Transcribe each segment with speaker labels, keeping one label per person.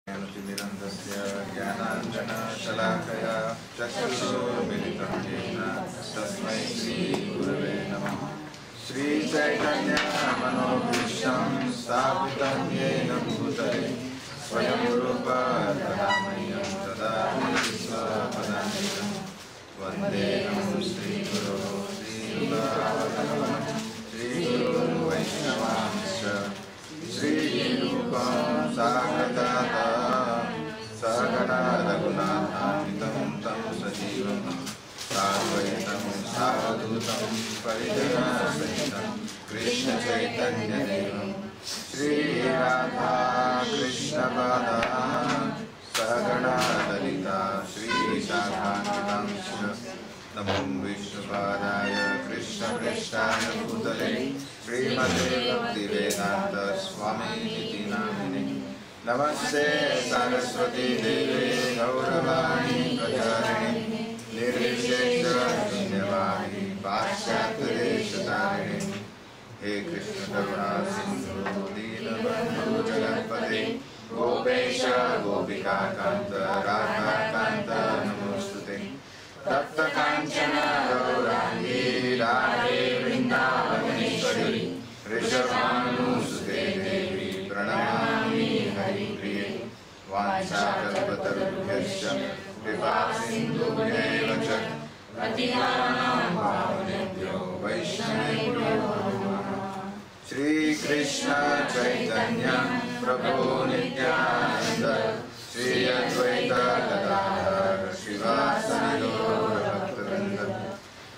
Speaker 1: ज्ञानतिमिरन्दस्य ज्ञानाञ्जनशलाकया चक्षुरुन्मिलितं येन तस्मै श्रीगुरवे नमः। श्रीचैतन्यमनोभीष्टं स्थापितं येन भूतले स्वयं रूप तदामह्यं ददाति स्वपदान्तिकं। वन्देऽहं श्रीगुरो श्रीगुरुं वैष्णवांश्च श्रीरूपं साग्रजाता सहगणा रघुनाथान्वितं तं सजीवं साद्वैतं सावधूतं परिजनसहितं कृष्णचैतन्यदेवं श्रीराधा कृष्णपादान् सहगणा ललिता श्रीविशाखान्वितांश्च नमो विष्णुपादाय कृष्णप्रेष्ठाय भूतले श्रीमते भक्तिवेदान्त स्वामिनिति नामिने। नमस्ते सरस्वती देवे गौरवाणी प्रचारिणे निर्विशेषशून्यवादी पाश्चात्यदेशतारिणे। हे कृष्ण करुणा सिन्धु दीनबन्धु जगत्पते गोपेश गोपिकाकान्त राधाकान्त नमोस्तुते। तप्त कांचन गौरांगी राधे वृंदावनेश्वरी ऋषभानुसुते देवी प्रणमामि हरिप्रिये। वाञ्छाकल्पतरुभ्यश्च कृपासिन्धुभ्यैव च पतितानां पावनेभ्यो वैष्णवेभ्यो नमः। श्रीकृष्ण चैतन्य प्रभु नित्यानन्द श्री अद्वैत गदाधर श्रीवासदि गौरभक्तवृन्द।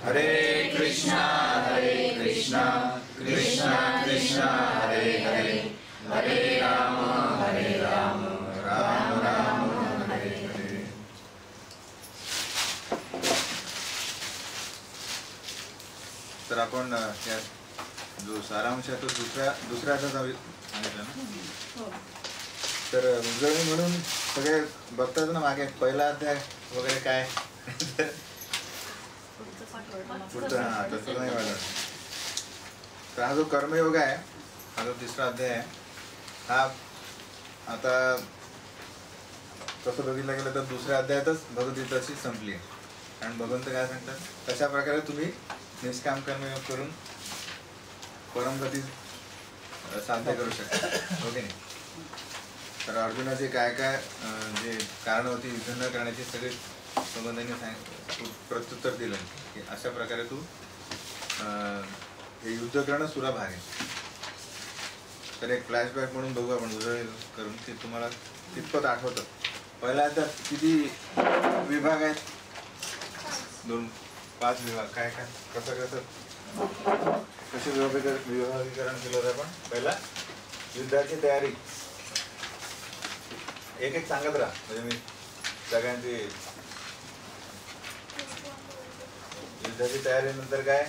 Speaker 1: हरे कृष्णा कृष्णा कृष्णा हरे हरे हरे राम राम राम हरे हरे। तर आपण जो सारांश आहे तो दुसऱ्या सांगितलं ना। तर उजळणी म्हणून सगळे बघतात ना मागे पहिला अध्याय वगैरे काय पुढचा तसं नाही वाटत। तर हा जो कर्मयोग आहे हा जो तिसरा अध्याय आहे हा आता तसं बघितलं गेलं तर दुसऱ्या अध्यायातच भगवद्गीताची संपली आहे। कारण भगवंत काय सांगतात कशा प्रकारे तुम्ही निष्काम कर्मयोग करून परमगती साध्य करू शकता ओके नाही। तर अर्जुनाचे काय काय जे कारण होती युद्ध न करण्याची सगळे संबंधांनी प्रत्युत्तर दिलं की अशा प्रकारे तू हे युद्ध करणं सुलभ आहे। तर एक फ्लॅशबॅक म्हणून बघू आपण उजळ करून ते तुम्हाला कितपत आठवतं। पहिल्या अध्यायात किती विभाग आहेत 5 विभाग काय काय कसं कसे विभागीकरण केलं होतं आपण। पहिला युद्धाची तयारी एक एक सांगत राहा म्हणजे मी सगळ्यांची युद्धाची तयारी नंतर काय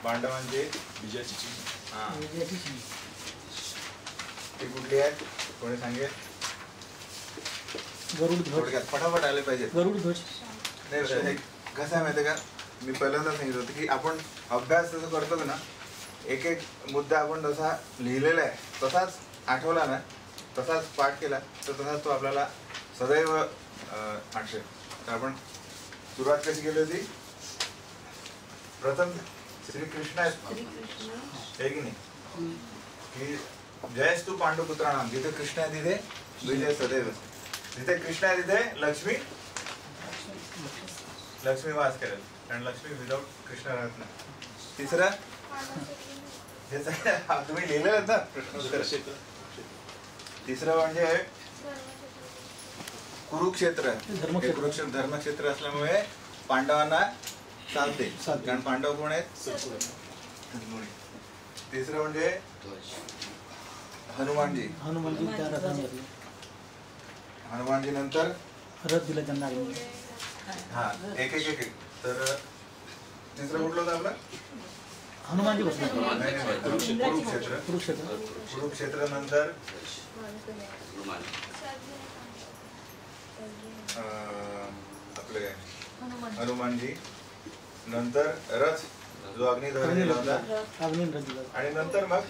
Speaker 1: पांडवांची विजयाची ती कुठली आहे कोणी सांगेल। गरुड ध्वज फटाफट आले पाहिजे। गरुड ध्वज नाही कसं आहे माहिती का मी पहिल्यांदा सांगितलं होतं की आपण अभ्यास जसं करतो ना एक एक मुद्दा आपण जसा लिहिलेला आहे तसाच आठवला ना तसाच पाठ केला तर तसाच तो आपल्याला सदैव आठवेल। तर आपण सुरुवात कशी केली होती प्रथम श्रीकृष्ण आहे की नाही की जयस तू पांडुपुत्राणाम जिथे कृष्ण आहे तिथे विजय सदैव। जिथे कृष्ण आहे तिथे लक्ष्मी वास करेल कारण लक्ष्मी विदाउट कृष्ण राहत नाही। तिसरं हे तुम्ही लिहिलं ना प्रश्न। तिसरं म्हणजे कुरुक्षेत्र धर्मक्षेत्र असल्यामुळे पांडवांना चालते कारण पांडव कोण आहेत। तिसरं म्हणजे हनुमानजी नंतर रथ दिला त्यांना हा एक तर तिसरं कुठलं होतं आपलं हनुमानजी कुरुक्षेत्र नंतर आपले हनुमानजी नंतर रथ जो अग्निध्वज दिला होता आणि नंतर मग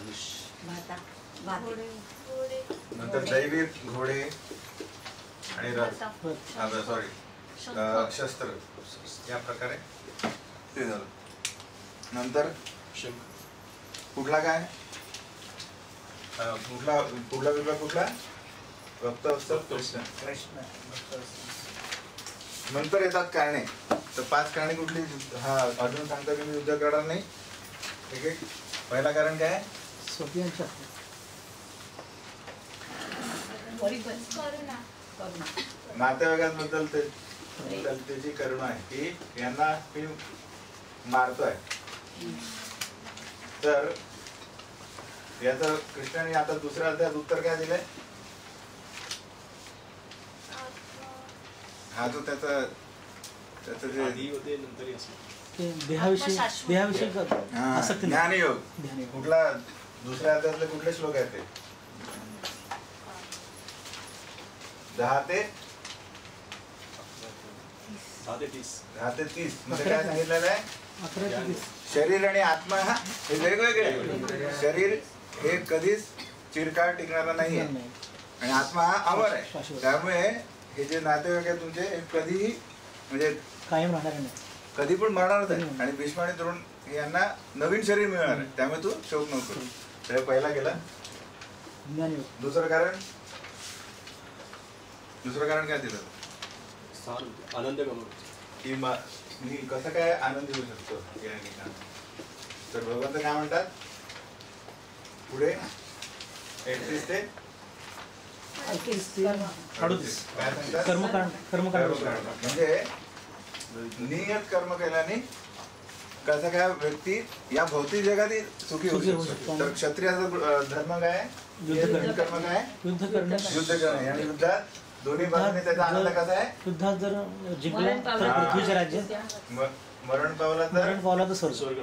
Speaker 1: नंतर दैविक घोडे आणि रथ, सॉरी शस्त्र, या प्रकारे ते झालं. नंतर कुठला काय पुढला विभाग कुठला? रक्तवत्सल कृष्ण. नंतर येतात कारणे. तर 5 कारणे कुठली? हा अजून सांगता की मी युद्ध करणार नाही. ठीक आहे. पहिला कारण काय? नातेवाईकांबद्दल त्याची करुणा आहे की यांना मी मारतोय. तर याचं कृष्णाने आता दुसऱ्या अध्यायात उत्तर काय दिलंय? हा जो त्याचं ज्ञानयोग कुठला? दुसऱ्या अध्यायातले कुठले श्लोक आहेत ते? 10 ते 30 मध्ये काय सांगितलेलं आहे? शरीर आणि आत्मा हे वेगवेगळे. शरीर हे कधीच चिरकाळ टिकणारा नाहीये आणि आत्मा हा अमर आहे. त्यामुळे हे जे नातेवाईक आहे तुमचे कधीही म्हणजे
Speaker 2: कायम राहणार नाही,
Speaker 1: कधी पण मरणारच आहे. आणि भीष्म आणि द्रोण यांना नवीन शरीर मिळणार आहे. त्यामुळे तू शोक नको करू. तर पहिला गेला. दुसरं कारण काय दिलं?
Speaker 3: आनंद
Speaker 1: की मी कसं काय आनंद घेऊ शकतो या ठिकाणी. तर भगवंत काय म्हणतात पुढे 31 ते 38 काय सांगतात? कर्मकांड. म्हणजे नियत कर्म केल्याने कसं काय व्यक्ती या भौतिक जगात सुखी होऊ शकतो. तर क्षत्रियाचा धर्म काय? कर्म काय? युद्ध करणे. आणि युद्धात दोन्ही बाजूने त्याचा आनंद कसा आहे?
Speaker 2: युद्धात जर जिंकला तर पृथ्वीचे राज्य,
Speaker 1: मरण पावला तर स्वर्ग,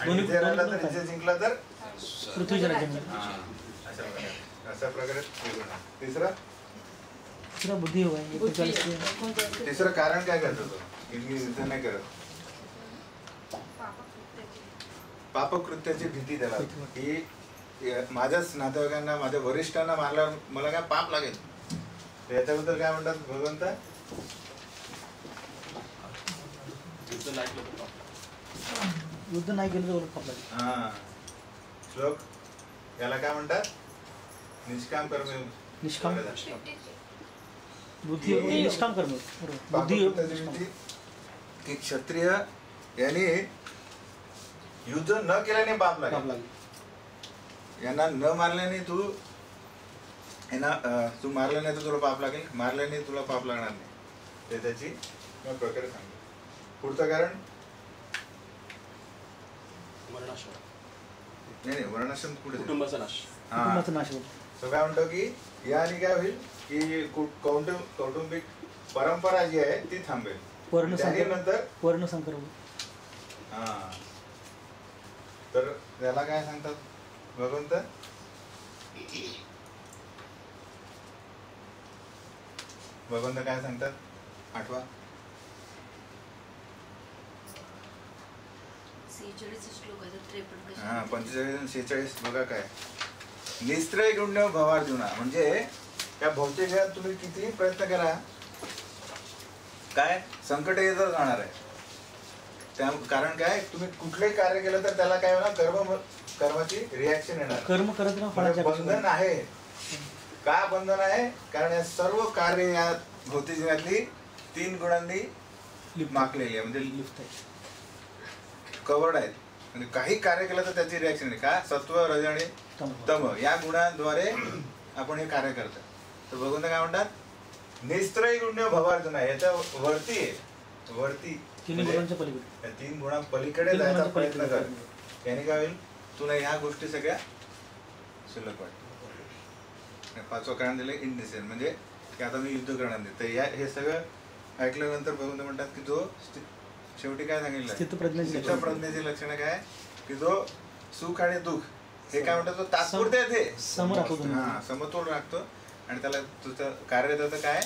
Speaker 1: आणि इथे राहिला तर इथे जिंकला तर
Speaker 2: पृथ्वीचे राज्य.
Speaker 1: अशा प्रकारे. तिसरा
Speaker 2: बुद्धियोग आहे.
Speaker 1: तिसरं कारण काय करतो तो की मी युद्ध नाही करत? पापकृत्याची भीती त्याला की माझ्याच नातेवाईकांना माझ्या वरिष्ठांना मारल्यावर मला काय पाप लागेल. याच्याबद्दल काय म्हणतात भगवंत?
Speaker 2: युद्ध नाही केलं तर पाप लागेल.
Speaker 1: हा श्लोक याला काय म्हणतात? निष्काम कर्म.
Speaker 2: बुद्धी निष्काम कर्म.
Speaker 1: की क्षत्रिय यांनी युद्ध न केल्याने पाप लागेल. यांना न मारल्याने तू मारल्याने तर तुला पाप लागेल, मारल्याने तुला पाप लागणार नाही. ते त्याची प्रकारे सांगतो. पुढचं कारण नाही वर्णाश्रम पुढे
Speaker 3: कुटुंबाचा नाश.
Speaker 1: तो काय म्हणतो की याने काय होईल की कौटुंबिक परंपरा जी आहे ती थांबेल.
Speaker 2: वर्ण संकर.
Speaker 1: हा तर त्याला काय सांगतात भगवंत? काय सांगतात? 8वा 45 आणि 46 बघा काय. निस्त्रय गुण्य भवार्जुना. म्हणजे या भौतिक जगात तुम्ही कितीही प्रयत्न करा काय संकट येतच राहणार आहे. त्या कारण काय तुम्ही कुठलंही कार्य केलं तर त्याला काय होणार? कर्माची रिॲक्शन येणार.
Speaker 2: कर्म करत राहा.
Speaker 1: बंधन आहे. का बंधन आहे? कारण या सर्व कार्य या भौतिक जगातली 3 गुणांनी माखलेली आहे. म्हणजे कवर्ड आहेत. म्हणजे काही कार्य केलं तर त्याची रिॲक्शन आहे. का? सत्व, रज आणि तम या गुणांद्वारे आपण हे कार्य करतो. तर भगवंत काय म्हणतात? निस्त्रय गुण्य भवार्जुना. याच्या वरती आहे. वरती 3 गुणा पलीकडे जायचा प्रयत्न कर. याने काय होईल? तुला ह्या गोष्टी सगळ्या शिल्लक वाटतात. 5वं कारण दिलं इनडिसिजन. म्हणजे की आता मी युद्ध करणार नाही. तर हे सगळं ऐकल्यानंतर भगवंत म्हणतात की जो शेवटी काय सांगितलं? स्थितप्रज्ञेची लक्षणं काय? की जो सुख आणि दुःख हे काय म्हणतात? तो तात्पुरते ते समतोल राखतो. आणि त्याला तुझं कार्य त्याचं काय?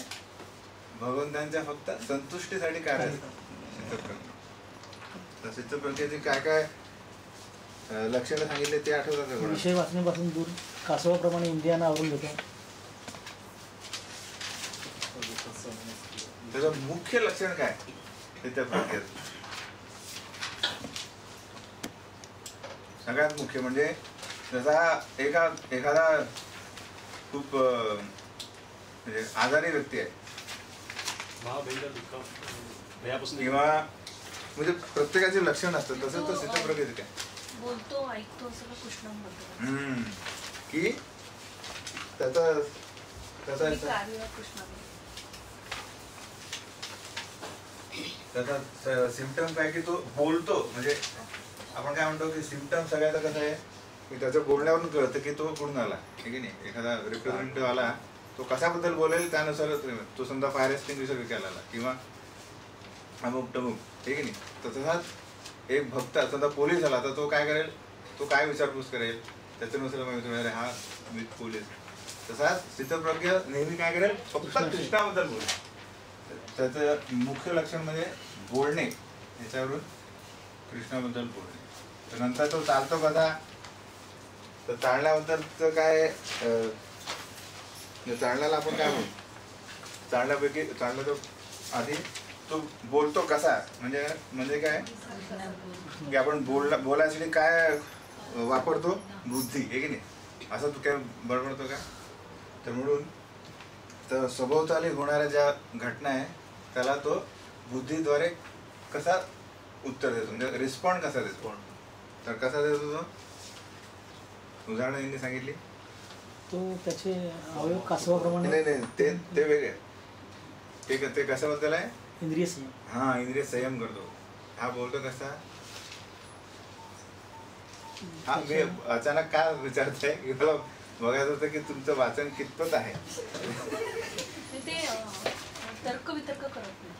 Speaker 1: भगवंतांच्या फक्त संतुष्टीसाठी कार्य. सिद्धप्रज्ञेची काय काय लक्षणं सांगितले ते आठवतात का कोणाला?
Speaker 2: विषय वाचण्यापासून दूर कासवाप्रमाणे इंद्रियांना आवरून घेतो.
Speaker 1: त्याचं मुख्य लक्षण काय ते त्या प्रक्रियेत सगळ्यात मुख्य म्हणजे जसा एखादा खूप म्हणजे आजारी व्यक्ती आहे किंवा म्हणजे प्रत्येकाचे लक्षण असतं तसं तर सिद्ध प्रक्रियेत काय
Speaker 4: बोलतो ऐकतो सगळं कृष्णम बोलतो
Speaker 1: की त्याचा
Speaker 4: कार्य कृष्णाने
Speaker 1: त्याचा सिम्पटम काय की तो बोलतो म्हणजे आपण काय म्हणतो की सिम्पटम सगळ्याचा कसं आहे की त्याच्या बोलण्यावरून कळतं की तो कुठून आला ठीक आहे नाही एखादा रिप्रेझेंटेटिव्ह आला तो कशाबद्दल बोलेल त्यानुसार तो समजा फायर एक्सटिंग्विशर विकायला आला किंवा अमुक टमुक ठीक आहे नाही तर तसाच एक भक्त समजा पोलीस आला तर तो काय करेल तो काय विचारपूस करेल त्याच्यानुसार मग विचार हा विथ पोलीस तसाच सिद्धप्रज्ञ नेहमी काय करेल फक्त कृष्णाबद्दल बोलेल त्याचं मुख्य लक्षण म्हणजे बोलणे याच्यावरून कृष्णाबद्दल बोलणे तर नंतर तो चालतो कसा तर चालण्याबद्दलचं काय चालण्याला आपण काय म्हणू चालण्यापैकी चालणं तो आधी तो बोलतो कसा म्हणजे काय की आपण बोलायसाठी काय वापरतो बुद्धी आहे की नाही असं तू काय बडबडतो का तर म्हणून तर सभोवताली होणाऱ्या ज्या घटना आहे त्याला तो बुद्धीद्वारे कसा उत्तर देतो म्हणजे रिस्पॉन्ड कसा देतो तर कसा देतो तो उदाहरणं यांनी सांगितली
Speaker 2: तो त्याचे अवयव कासवाप्रमाणे
Speaker 1: नाही ते वेगळे ते कशाबद्दल आहे
Speaker 2: इंद्रिय संयम.
Speaker 1: हा इंद्रिय संयम करतो हा बोलतो कसा हा मी अचानक काय विचारतोय की मला बघायचं होतं की तुमचं वाचन कितपत आहे
Speaker 4: ते तर्क वितर्क करत नाही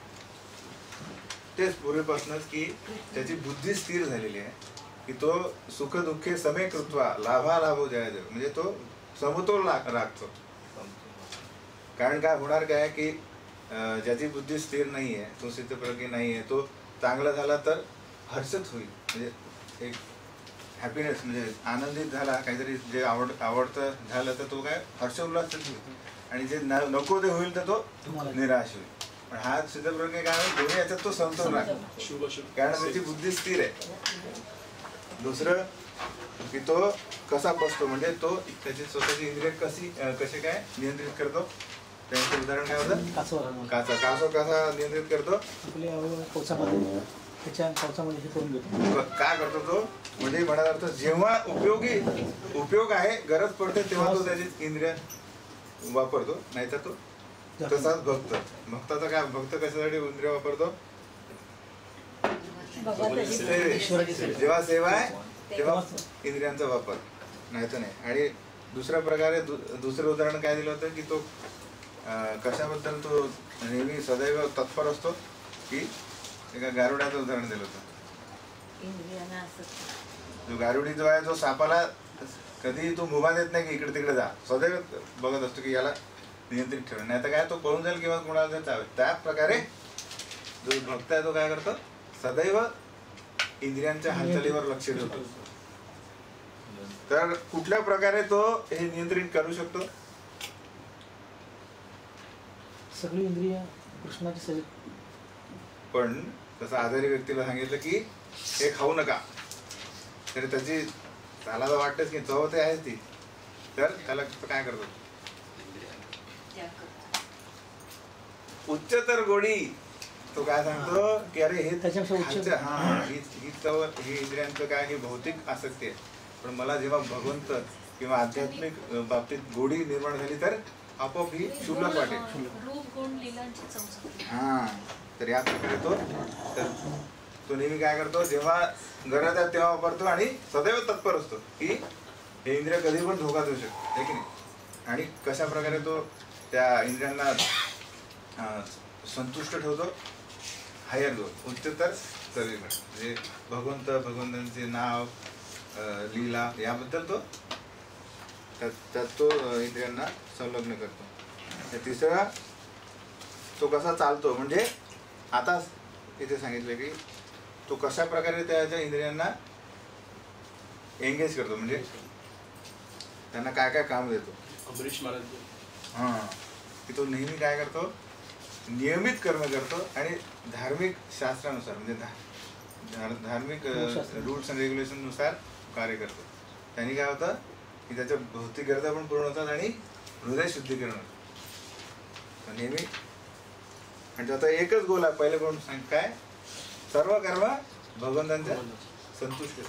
Speaker 1: तेच पूर्वीपासूनच की त्याची बुद्धी स्थिर झालेली आहे की तो सुख दुःखे समे कृत्वा लाभालाभो जय देव म्हणजे तो समतोल राखतो कारण काय होणार काय की ज्याची बुद्धी स्थिर नाही आहे तो सिद्धप्रज्ञ नाही आहे तो चांगला झाला तर हर्षित होईल म्हणजे एक हॅपीनेस म्हणजे आनंदित झाला काहीतरी जे आवडतं झालं तर तो काय हर्षोल्लासित होईल आणि जे नको ते होईल तर तो निराश होईल पण हा सिद्धप्रज्ञ काय होईल दोन्ही याच्यात तो समतोल राखतो कारण त्याची बुद्धी स्थिर आहे दुसरं की तो कसा बसतो म्हणजे तो त्याची स्वतःची इंद्रिय कशी काय नियंत्रित करतो त्यांचं उदाहरण काय होतं कासव कसा नियंत्रित करतो
Speaker 2: आपले अवयव कवचामध्ये त्याच्या कवचामध्ये हे करून घेतो
Speaker 1: काय करतो तो म्हणजे म्हणा अर्थ जेव्हा उपयोग आहे गरज पडते तेव्हा तो त्याची इंद्रिय वापरतो नाहीतर तो तसाच भक्ताचा काय भक्त कशासाठी इंद्रिय वापरतो जेव्हा सेवा आहे तेव्हा इंद्रियांचा वापर नाहीतर नाही आणि दुसऱ्या प्रकारे दुसरं उदाहरण काय दिलं होतं की तो कशाबद्दल तो नेहमी सदैव तत्पर असतो की एका गारुड्याचं उदाहरण दिलं होतं जो गारुडी जो आहे जो सापाला कधी तो मुभा देत नाही की इकडे तिकडे जा सदैव बघत असतो की याला नियंत्रित ठेव नाही तर काय तो पळून जाईल किंवा कोणाला चावेल त्या प्रकारे जो भक्त आहे तो काय करतो सदैव इंद्रियांच्या हालचालीवर लक्ष ठेवतो तर कुठल्या प्रकारे तो हे नियंत्रित करू शकतो
Speaker 2: सगळी इंद्रिय कृष्णाची सेवेत
Speaker 1: पण तसं आजारी व्यक्तीला सांगितलं की हे खाऊ नका तर त्याची त्याला तर वाटतच की चव ते आहे ती तर त्याला काय करतो उच्चतर गोडी तो काय सांगतो की अरे हे
Speaker 2: त्याच्यापेक्षा
Speaker 1: हा ही चव ही इंद्रियांचं काय ही भौतिक आसक्ती आहे पण मला जेव्हा भगवंत किंवा आध्यात्मिक बाबतीत गोडी निर्माण झाली तर आपोआप ही शुल्लक वाटेल
Speaker 4: रूप गुण लीलांची चौचक
Speaker 1: हा तर या प्रकारे तो नेहमी काय करतो जेव्हा गरज आहे तेव्हा वापरतो आणि सदैव तत्पर असतो की हे इंद्रिय कधी पण धोका देऊ शकतो आहे की नाही आणि कशा प्रकारे तो त्या इंद्रियांना संतुष्ट ठेवतो हायर दोन उच्चतर चवीकडे म्हणजे भगवंतांचे नाव लीला याबद्दल तो त्यात तो इंद्रियांना संलग्न करतो तिसरा तो कसा चालतो म्हणजे आता इथे सांगितलं की तो कशा प्रकारे त्याच्या इंद्रियांना एंगेज करतो, म्हणजे त्यांना काय काय काम देतो.
Speaker 3: अमरीश महाराज
Speaker 1: हां, की तो नेहमी काय करतो, नियमित कर्म करतो आणि धार्मिक शास्त्रानुसार म्हणजे धार्मिक रूल्स अँड रेग्युलेशननुसार कार्य करतो. त्यांनी काय होतं की त्याच्या भौतिक गरजा पण पूर्ण होतात आणि हृदय शुद्धीकरण होतं नेहमी. आणि त्याचा एकच गोल आहे, पहिले कोण सांग काय, सर्व कर्म भगवंतांच्या संतुष्ट.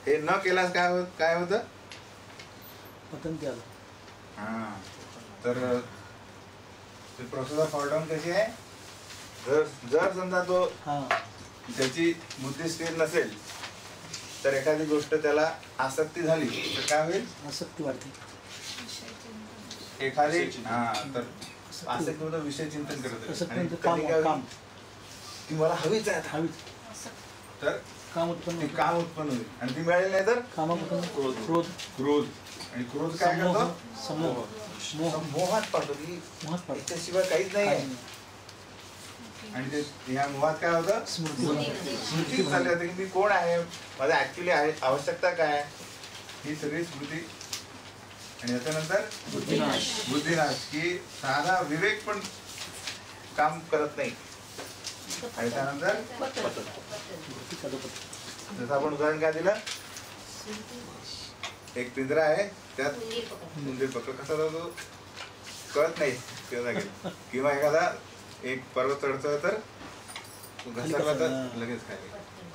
Speaker 1: हे न केल्यास काय होतं
Speaker 2: पतंती आलं.
Speaker 1: हां, तर प्रोसेस ऑफ ऑर्डर कशी आहे, जर समजा तो त्याची बुद्धी स्थिर नसेल तर एखादी गोष्ट त्याला आसक्ती झाली तर काय होईल,
Speaker 2: आसक्ती वाढते.
Speaker 1: एखादी तर आसक्ती होतं विषय चिंतन करत
Speaker 2: काम
Speaker 1: ती मला हवीच आहे
Speaker 2: हवीच,
Speaker 1: तर
Speaker 2: काम उत्पन्न
Speaker 1: काम उत्पन्न होईल आणि ती मिळाली नाही तर
Speaker 2: कामापासून क्रोध
Speaker 1: क्रोध. आणि क्रोध काय करतो,
Speaker 2: समोह
Speaker 1: मोहात पाडतो की त्याशिवाय काहीच नाही आहे. आणि ते ह्या मोहात काय होतं, स्मृती चालली होती की मी कोण आहे, माझं ऍक्च्युली आहे आवश्यकता काय, ही सगळी स्मृती. आणि याच्यानंतर बुद्धिनाश, की साधा विवेक पण काम करत नाही. आणि त्यानंतर जसं आपण उदाहरण काय दिलं, एक पिंजरा आहे त्यात उंदीर पकड, कसा जातो कळत नाही त्या जागेत. किंवा एखादा एक पर्वत चढतोय तर घसरला तर लगेच काय,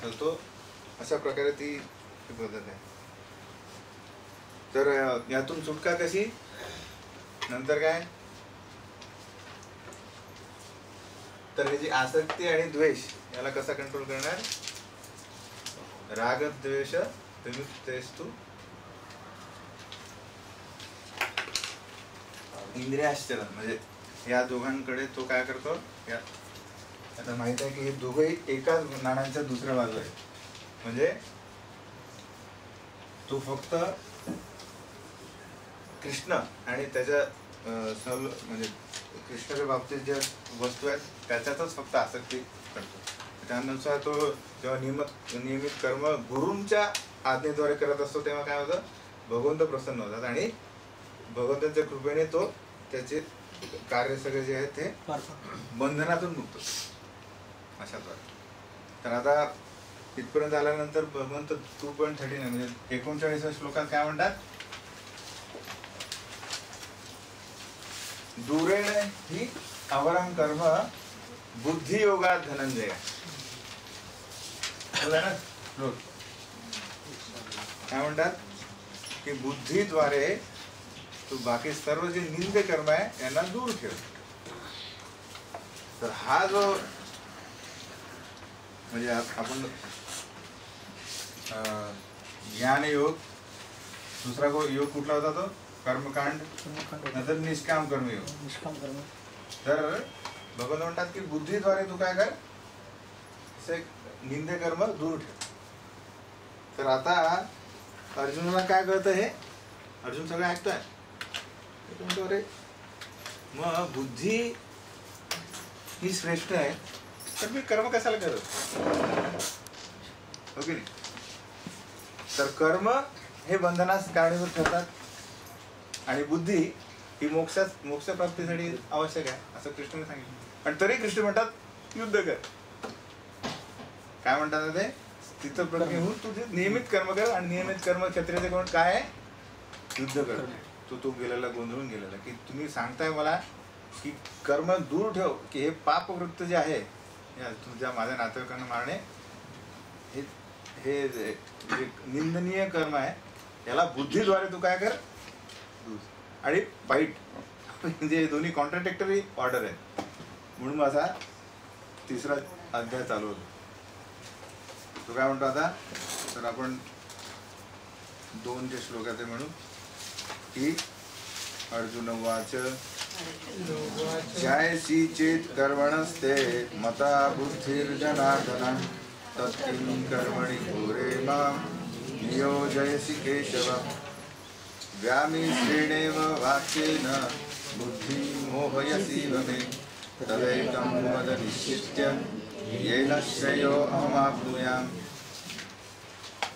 Speaker 1: तर तो अशा प्रकारे ती पद्धत आहे. तर यातून सुटका कशी, नंतर काय, तर ह्याची आसक्ती आणि द्वेष याला कसा कंट्रोल करणार, राग द्वेष विमुक्तेस्तु इंद्रियाश्चरण. म्हणजे या दोघांकडे तो काय करतो, आता माहित आहे की हे दोघंही एकाच नाण्याच्या दुसऱ्या बाजू आहे. म्हणजे तो फक्त कृष्ण आणि त्याच्या म्हणजे कृष्णाच्या बाबतीत ज्या वस्तू आहेत त्याच्यातच फक्त आसक्ती करतो. त्यानुसार तो जेव्हा नियमित कर्म गुरूंच्या आज्ञेद्वारे करत असतो तेव्हा काय होतं, भगवंत प्रसन्न होतात आणि भगवंतांच्या कृपेने तो त्याचे कार्य सगळे जे आहेत ते बंधनातून मुक्त अशाद्वारे. तर आता इथपर्यंत आल्यानंतर भगवंत 2.39 म्हणजे 39 श्लोकात काय म्हणतात, दूरेण ही अवरम कर्म बुद्धियोगात धनंजय. काय म्हणतात की बुद्धीद्वारे तू बाकी सर्व जे निंद कर्म आहे यांना दूर ठेव. तर हा जो म्हणजे आपण ज्ञान योग, दुसरा योग कुठला होता तो कर्मकांड, नंतर निष्काम कर्मयोग.
Speaker 2: निष्काम कर्म.
Speaker 1: तर भगवंत म्हणतात की बुद्धीद्वारे तू काय कर, निंदे कर्म दूर ठेव. तर आता अर्जुनाला काय कळतं, हे अर्जुन सगळं ऐकतोय. अरे मग बुद्धी ही श्रेष्ठ आहे तर मी कर्म कशाला करत, हो की नाही. तर कर्म हे बंधनास कारणीभूत ठरतात आणि बुद्धी ही मोक्ष प्राप्तीसाठी आवश्यक आहे असं कृष्णाने सांगितलं. आणि तरी कृष्ण म्हणतात युद्ध कर. काय म्हणतात ते, तिथं प्रज्ञ होऊन तुझे नियमित कर्म कर. आणि नियमित कर्म क्षत्रियाचे कोण काय आहे, युद्ध कर. तो गेलेला गोंधळून गेलेला की तुम्ही सांगताय मला की कर्म दूर ठेव, की हे पापवृत्त जे आहे तुझ्या माझ्या नातेवाईकांना मारणे हे हे निंदनीय कर्म आहे, याला बुद्धीद्वारे तू काय कर. आणि वाईट म्हणजे दोन्ही कॉन्ट्राडिक्टरी ऑर्डर आहे. म्हणून माझा तिसरा अध्याय चालू होतो. तो काय म्हणतो आता, तर आपण 2 श्लोकाचे म्हणू की अर्जुन वाच जायसी चेत कर्मणस्ते मता बुद्धिर्जनार्दन तत्किं कर्मणि घोरे मां नियोजयसि केशव व्यामिश्रेणेव वाक्येन बुद्धिं मोहयसि मे तदैकं वद निश्चित्य येन श्रेयो अहमाप्नुयाम्.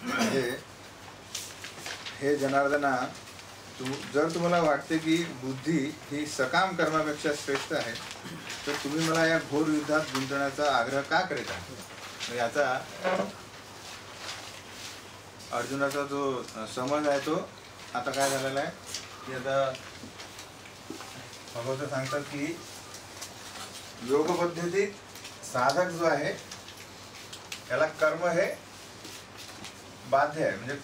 Speaker 1: म्हणजे हे जनार्दना, जर तुम्हाला वाटते की बुद्धी ही सकाम कर्मापेक्षा श्रेष्ठ आहे, तर तुम्ही मला या घोर युद्धात गुंतण्याचा आग्रह का करीत आहे? याचा अर्जुनाचा जो समज आहे तो आता काय झालेला आहे की आता भगवंत सांगतात की योग पद्धतीत साधक जो आहे त्याला कर्म हे बाध्य आहे, म्हणजे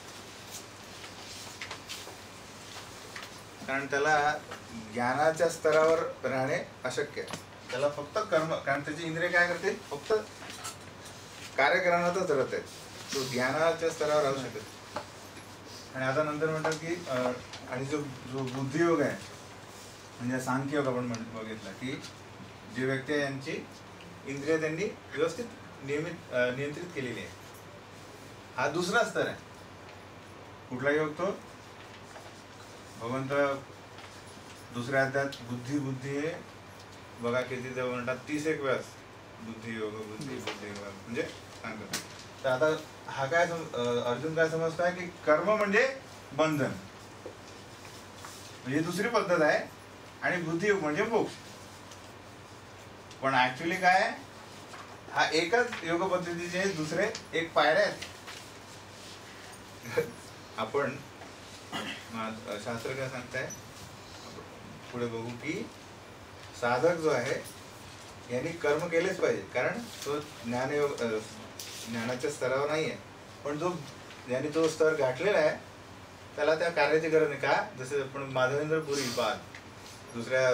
Speaker 1: कारण त्याला ज्ञानाच्या स्तरावर राहणे अशक्य आहे. त्याला फक्त कर्म, कारण त्याची इंद्रिय काय करते, फक्त कार्य करण्यातच रत आहे, तो ज्ञानाच्या स्तरावर राहू शकत. आणि आता नंतर म्हणतात की आणि जो जो बुद्धियोग आहे म्हणजे सांख्ययोग आपण बघितला की जे व्यक्ती आहे यांची इंद्रिय त्यांनी व्यवस्थित नियंत्रित केलेली आहे. हा दुसरा स्तर आहे. कुठला योग तो? भगवंत दुसऱ्या अध्यायात बुद्धी हे बघा किती जवळ म्हणतात 31 वेळास बुद्धियोग म्हणजे सांगतात. तर आता हा काय अर्जुन काय समजतोय की कर्म म्हणजे बंधन, म्हणजे दुसरी पद्धत आहे, आणि बुद्धियोग म्हणजे मोक्ष. पण ऍक्च्युली काय, हा एकच योग पद्धतीचे दुसरे एक पायऱ्या आहेत. आपण शास्त्र काय सांगताय पुढे बघू की साधक जो आहे यांनी कर्म केलेच पाहिजे, कारण तो ज्ञानाच्या स्तरावर नाही आहे. पण जो ज्यांनी तो स्तर गाठलेला आहे त्याला त्या कार्याची गरज नाही. का? जसं आपण माधवेंद्र पुरी पाद दुसऱ्या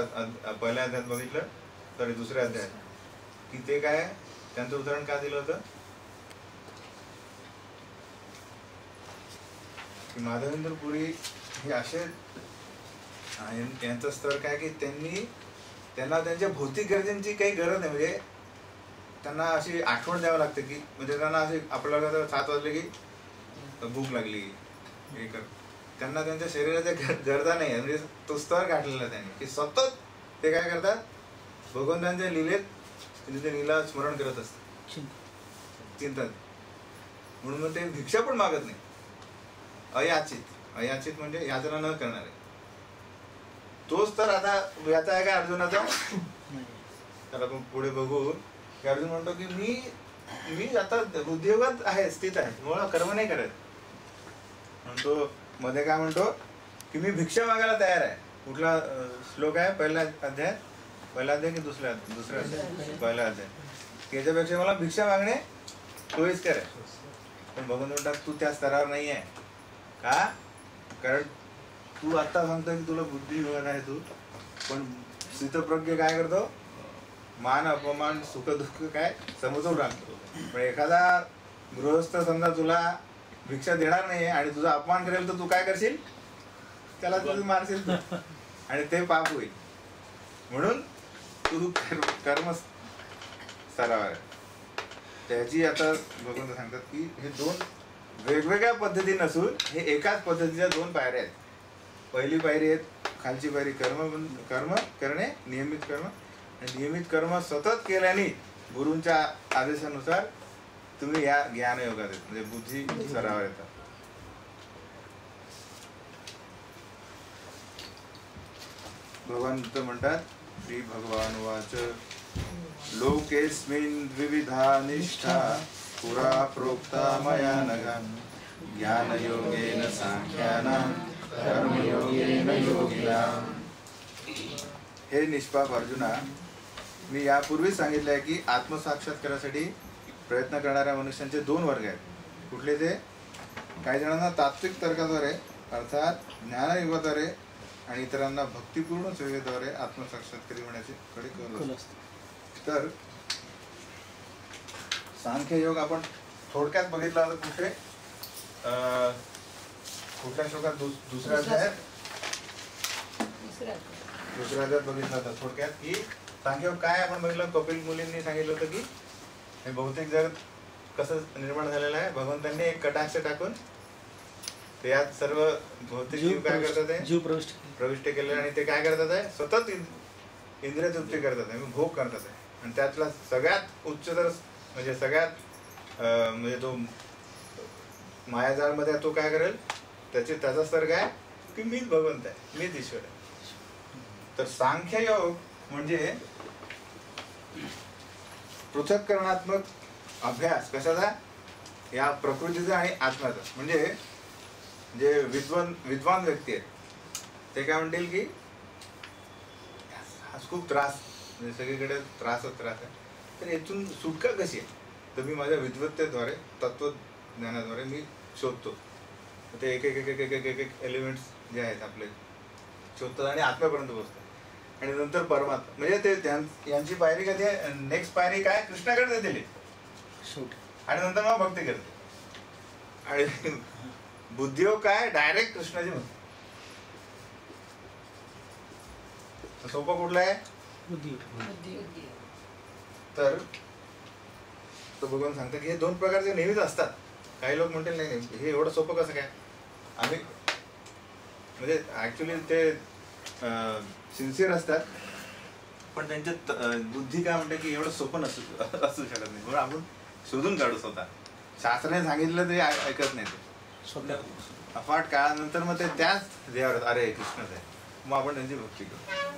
Speaker 1: पहिल्या अध्यायात बघितलं, सॉरी दुसऱ्या अध्यायात, की ते काय त्यांचं उदाहरण का दिलं होतं की माधवेंद्र पुरी हे असे यांचं स्तर काय की त्यांना त्यांच्या भौतिक गरजेची काही गरज नाही. म्हणजे त्यांना अशी आठवण द्यावं लागते की, म्हणजे त्यांना असे आपल्याला 7 वाजले की भूक लागली हे कर, त्यांना त्यांच्या शरीराच्या गरजा नाही आहे. म्हणजे तो स्तर गाठलेला त्यांनी की सतत ते काय करतात, भगवंतांच्या लीलेत ते लीला स्मरण करत असतात, चिंतन. म्हणून मग ते भिक्षा पण मागत नाही. अयाचित म्हणजे याचना न करणारे. तोच तर आता याचा आहे का अर्जुनाचा. तर आपण पुढे बघू की अर्जुन म्हणतो की मी आता बुद्धियोगात आहे, स्थित आहे, मला कर्म नाही करत. म्हणतो मध्ये काय म्हणतो की मी भिक्षा मागायला तयार आहे. कुठला श्लोक आहे? पहिला अध्याय की दुसऱ्या अध्याय? पहिला अध्याय. त्याच्यापेक्षा मला भिक्षा मागणे सोयीस्कर आहे. पण भगवंत म्हणतात तू त्या स्तरावर नाही आहे. का? कारण तू आता सांगतो की तुला बुद्धियोगात आहे तू, पण स्थितप्रज्ञ काय करतो, मान अपमान सुख दुःख काय समजून राखतो. पण एखादा गृहस्थ समजा तुला भिक्षा देणार नाही आणि तुझा अपमान करेल तर तू काय करशील, त्याला तू मारशील आणि ते पाप होईल. म्हणून तू कर्म स्तरावर आहे. त्याची आता भगवंत सांगतात की हे 2 वेगवेगळ्या पद्धती नसून हे एकाच पद्धतीच्या 2 पायऱ्या आहेत. पहिली पायरी आहेत खालची पायरी कर्म करणे, नियमित कर्म. आणि नियमित कर्म सतत केल्याने गुरूंच्या आदेशानुसार तुम्ही या ज्ञानयोगात येत, म्हणजे बुद्धी स्तरावर येतात. भगवान म्हणतात श्री भगवान वाच लोकेस्मिन् द्विविधा निष्ठा पुरा प्रोक्ता मया नघा ज्ञानयोगेन सांख्यानां कर्मयोगेन योगिनां. हे निष्पाप अर्जुना, मी यापूर्वीच सांगितले आहे की आत्मसाक्षात्कारासाठी प्रयत्न करणाऱ्या मनुष्यांचे 2 वर्ग आहेत. कुठले ते? काही जणांना तात्विक तर्काद्वारे अर्थात ज्ञानयोगाद्वारे आणि इतरांना भक्तिपूर्ण सेवेद्वारे आत्मसाक्षात्कारी होण्याचे कडे कल असते. तर सांख्ययोग आपण थोडक्यात बघितला तर कुठे कुठल्या श्लोकात? दुसऱ्या अध्यायात बघितला होता थोडक्यात की सांख्ययोग काय आपण बघितलं. कपिल मुलींनी सांगितलं होतं की हे भौतिक जगत कसं निर्माण झालेलं आहे. भगवंतांनी एक कटाक्ष टाकून ते यात सर्व भौतिक जीव काय करतात आहे,
Speaker 2: जीव
Speaker 1: प्रविष्ट केलेले, आणि ते काय करतात आहे, सतत इंद्रिय तृप्ती करतात आहे, भोग करतात आहे. आणि त्यातला सगळ्यात उच्चतर म्हणजे सगळ्यात म्हणजे तो मायाजाळमध्ये तो काय करेल, त्याचा स्तर काय की मीच भगवंत आहे, मीच ईश्वर आहे. तर सांख्ययोग म्हणजे पृथक्करणात्मक अभ्यास कशाचा, या प्रकृतीचा आणि आत्म्याचा. म्हणजे जे विद्वान व्यक्ती आहेत ते काय म्हणतील की हा खूप त्रास, म्हणजे सगळीकडे त्रासच त्रास आहे, तर यातून सुटका कशी आहे, तर मी माझ्या विद्वत्तेद्वारे, तत्वज्ञानाद्वारे मी शोधतो. ते एक एक एक एक एक एक एक एलिमेंट्स जे आहेत आपले शोधतात आणि आत्म्यापर्यंत पोहोचतात. आणि नंतर परमात्मा, म्हणजे ते यांची पायरी कधी आहे, नेक्स्ट पायरी काय, कृष्णाकडे दिली
Speaker 2: शेवटी.
Speaker 1: आणि नंतर मग भक्ती करते. आणि बुद्धियोग काय, डायरेक्ट कृष्णाची भक्ती. सोपं कुठलं आहे,
Speaker 2: बुद्धी.
Speaker 1: तर तो भगवान सांगतात की हे दोन प्रकारचे नेहमीच असतात. काही लोक म्हणतील नाही हे एवढं सोपं कसं काय, आम्ही म्हणजे ऍक्च्युली ते सिन्सिअर असतात, पण त्यांच्यात बुद्धी काय म्हणते की एवढं सोपं असू शकत नाही, म्हणून आपण शोधून काढू स्वतः. शास्त्राने सांगितलं ते ऐकत नाही, ते
Speaker 2: स्वतः
Speaker 1: अफाट काळानंतर मग ते त्याच देवावर अरे कृष्णच आहे, मग आपण त्यांची भक्ती करू.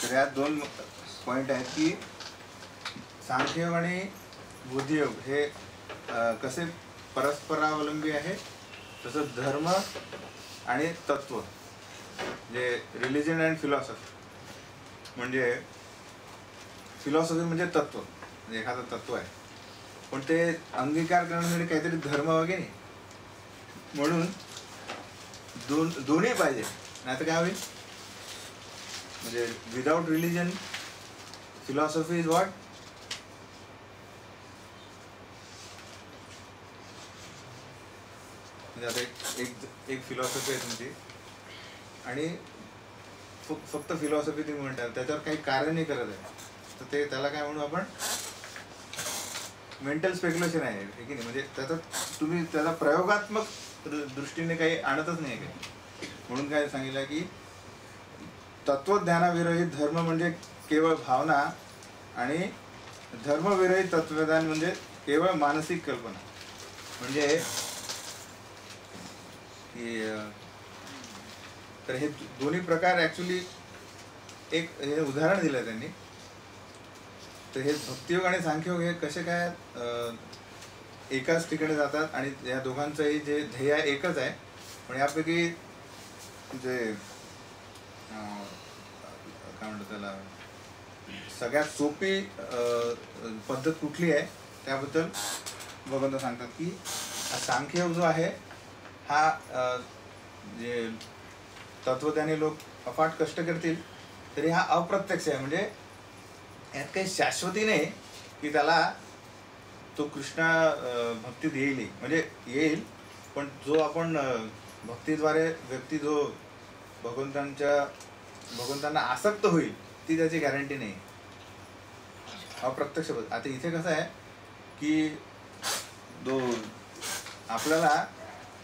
Speaker 1: तर यात दोन पॉइंट आहेत की सांख्ययोग आणि बुद्धियोग हे कसे परस्परावलंबी आहे. तसं धर्म आणि तत्व, जे रिलिजन अँड फिलॉसॉफी, म्हणजे फिलॉसॉफी म्हणजे तत्व, म्हणजे एखादं तत्व आहे, पण ते अंगीकार करण्यासाठी काहीतरी धर्म वगैरे नाही, म्हणून दोन्ही पाहिजे, नाही तर काय होईल, म्हणजे without religion philosophy is what, म्हणजे आता एक फिलॉसॉफी आहे तुमची आणि फक्त फिलॉसॉफी तुम्ही म्हणता, त्याच्यावर काही कार्य नाही करत आहे, तर ते त्याला काय म्हणू आपण, मेंटल स्पेक्युलेशन आहे की नाही. म्हणजे त्याचा तुम्ही त्याला प्रयोगात्मक दृष्टीने काही आणतच नाही काही. म्हणून काय सांगितलं की तत्वज्ञानाविरहित धर्म म्हणजे केवळ भावना आणि धर्मविरहित तत्वज्ञान म्हणजे केवळ मानसिक कल्पना. म्हणजे तर हे दोन्ही प्रकार ऍक्च्युली एक हे उदाहरण दिलं त्यांनी. तर हे भक्तियोग आणि सांख्ययोग हे कसे काय एकाच ठिकाणी जातात आणि या दोघांचंही जे ध्येय एकच आहे, पण यापैकी जे काय म्हणतात त्याला सगळ्यात सोपी पद्धत कुठली आहे त्याबद्दल भगवंत सांगतात की सांख्ययोग जो आहे हा जे तत्वज्ञानी लोक अफाट कष्ट करतील तरी हा अप्रत्यक्ष आहे. म्हणजे यात काही शाश्वती नाही की त्याला तो कृष्णा भक्तीत येईल, म्हणजे येईल, पण जो आपण भक्तीद्वारे व्यक्ती जो भगवंतांना आसक्त होईल ती त्याची गॅरंटी नाही, अप्रत्यक्ष. आता इथे कसं आहे की आपल्याला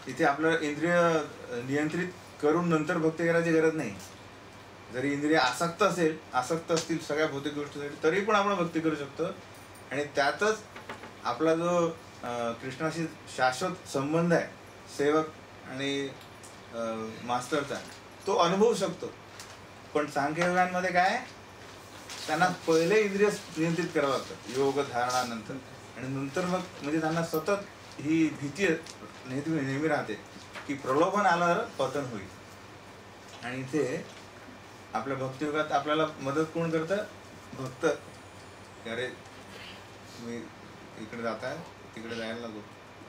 Speaker 1: इथे आपलं इंद्रिय नियंत्रित करून नंतर भक्ती करायची गरज नाही. जरी इंद्रिय आसक्त असतील सगळ्या भौतिक गोष्टीसाठी तरी पण आपण भक्ती करू शकतो. आणि त्यातच आपला जो कृष्णाशी शाश्वत संबंध आहे सेवक आणि मास्टरचा तो अनुभवू शकतो. पण सांख्ययोगांमध्ये काय त्यांना पहिले इंद्रिय नियंत्रित करावं लागतं योग धारणानंतर, आणि नंतर मग म्हणजे त्यांना सतत ही भीती नेहमी राहते की प्रलोभन आलं पतन होईल. आणि इथे आपल्या भक्तियोगात आपल्याला मदत कोण करतं, भक्त. अरे तुम्ही इकडे जाताय तिकडे जायला लागो,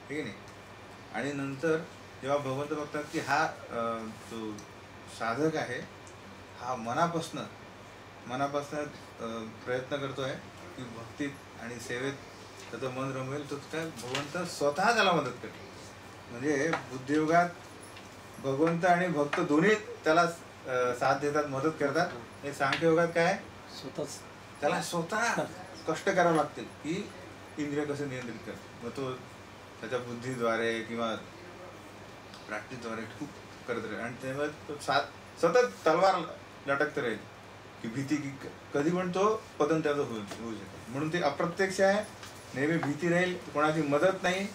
Speaker 1: ठीक आहे नाही. आणि नंतर जेव्हा भगवंत बघतात की हा जो साधक आहे हा मनापासनं प्रयत्न करतोय की भक्तीत आणि सेवेत त्याचं मन रमवेल, तर काय भगवंत स्वतः त्याला मदत करते. म्हणजे बुद्धियोगात भगवंत आणि भक्त दोन्ही त्याला साथ देतात, मदत करतात. आणि सांख्ययोगात काय
Speaker 2: स्वतःच
Speaker 1: त्याला स्वतः कष्ट करावं लागतील की इंद्रिय कसं नियंत्रित करतात. मग तो त्याच्या बुद्धीद्वारे किंवा प्रॅक्टिसद्वारे खूप करत राहील आणि त्यामुळे तो सतत तलवार लटकत राहील की भीती की कधी पण तो पतंत्याचा होऊ शकतो. म्हणून ते अप्रत्यक्ष आहे, नेहमी भीती राहील, कोणाची मदत नाही.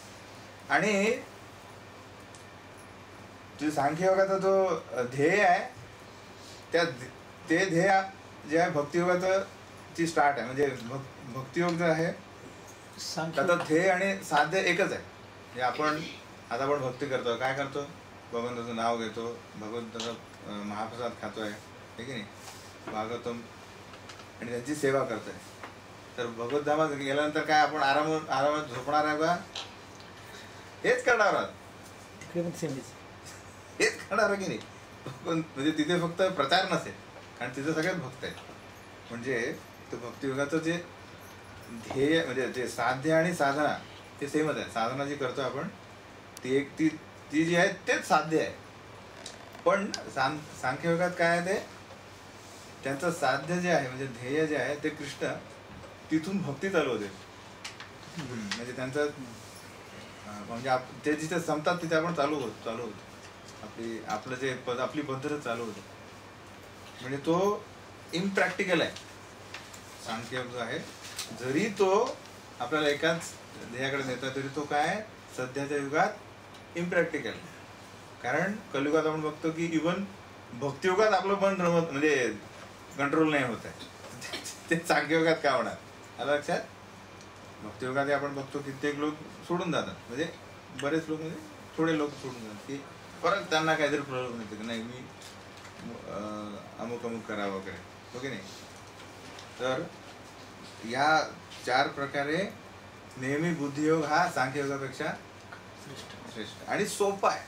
Speaker 1: आणि जो सांख्ययोगाचा जो ध्येय आहे ते ध्येय जे आहे भक्तियोगाचं ची स्टार्ट आहे. म्हणजे भक्तियोग जो आहे त्याचं ध्येय आणि साध्य एकच आहे. म्हणजे आपण भक्ती करतो, काय करतो, भगवंताचं नाव घेतो, भगवंताचा महाप्रसाद खातोय, हे की नाही, भागवतम, आणि त्यांची सेवा करतोय. तर भगवत धामात गेल्यानंतर काय आपण आरामात झोपणार आहे का? हेच करणार आहात, हेच करणार आहे की नाही. पण म्हणजे तिथे फक्त प्रचार नसेल, कारण तिथे सगळ्यात भक्त आहेत. म्हणजे तो भक्तियोगाचं जे ध्येय म्हणजे जे साध्य आणि साधना ते सेमच आहे. साधना जी करतो आपण ती जी आहे तेच साध्य आहे. पण सांख्ययोगात काय आहे, ते त्यांचं साध्य जे आहे म्हणजे ध्येय जे आहे ते कृष्ण तिथून भक्ती चालू होते. म्हणजे त्यांचं म्हणजे ते जिथे संपतात तिथे आपण चालू होतो. आपलं जे आपली पद्धत चालू होते. म्हणजे तो इम्प्रॅक्टिकल आहे सांख्ययोग जो आहे. जरी तो आपल्याला एकाच ध्येयाकडे नेता तरी तो काय सध्याच्या युगात इम्प्रॅक्टिकल. कारण कलियुगात आपण बघतो की इव्हन भक्तियुगात आपलं मन रमत म्हणजे कंट्रोल नाही होत आहे. ते सांख्ययोगात काय होणार आलं लक्षात. भक्तियुगात आपण बघतो कित्येक लोक सोडून जातात, म्हणजे बरेच लोक म्हणजे थोडे लोक सोडून जातात की परत त्यांना काहीतरी प्रॉब्लेम येते की नाही मी अमुक करावं वगैरे, हो की नाही. तर या 4 प्रकारे नेहमी बुद्धियोग हा सांख्ययोगापेक्षा श्रेष्ठ आणि सोपा आहे.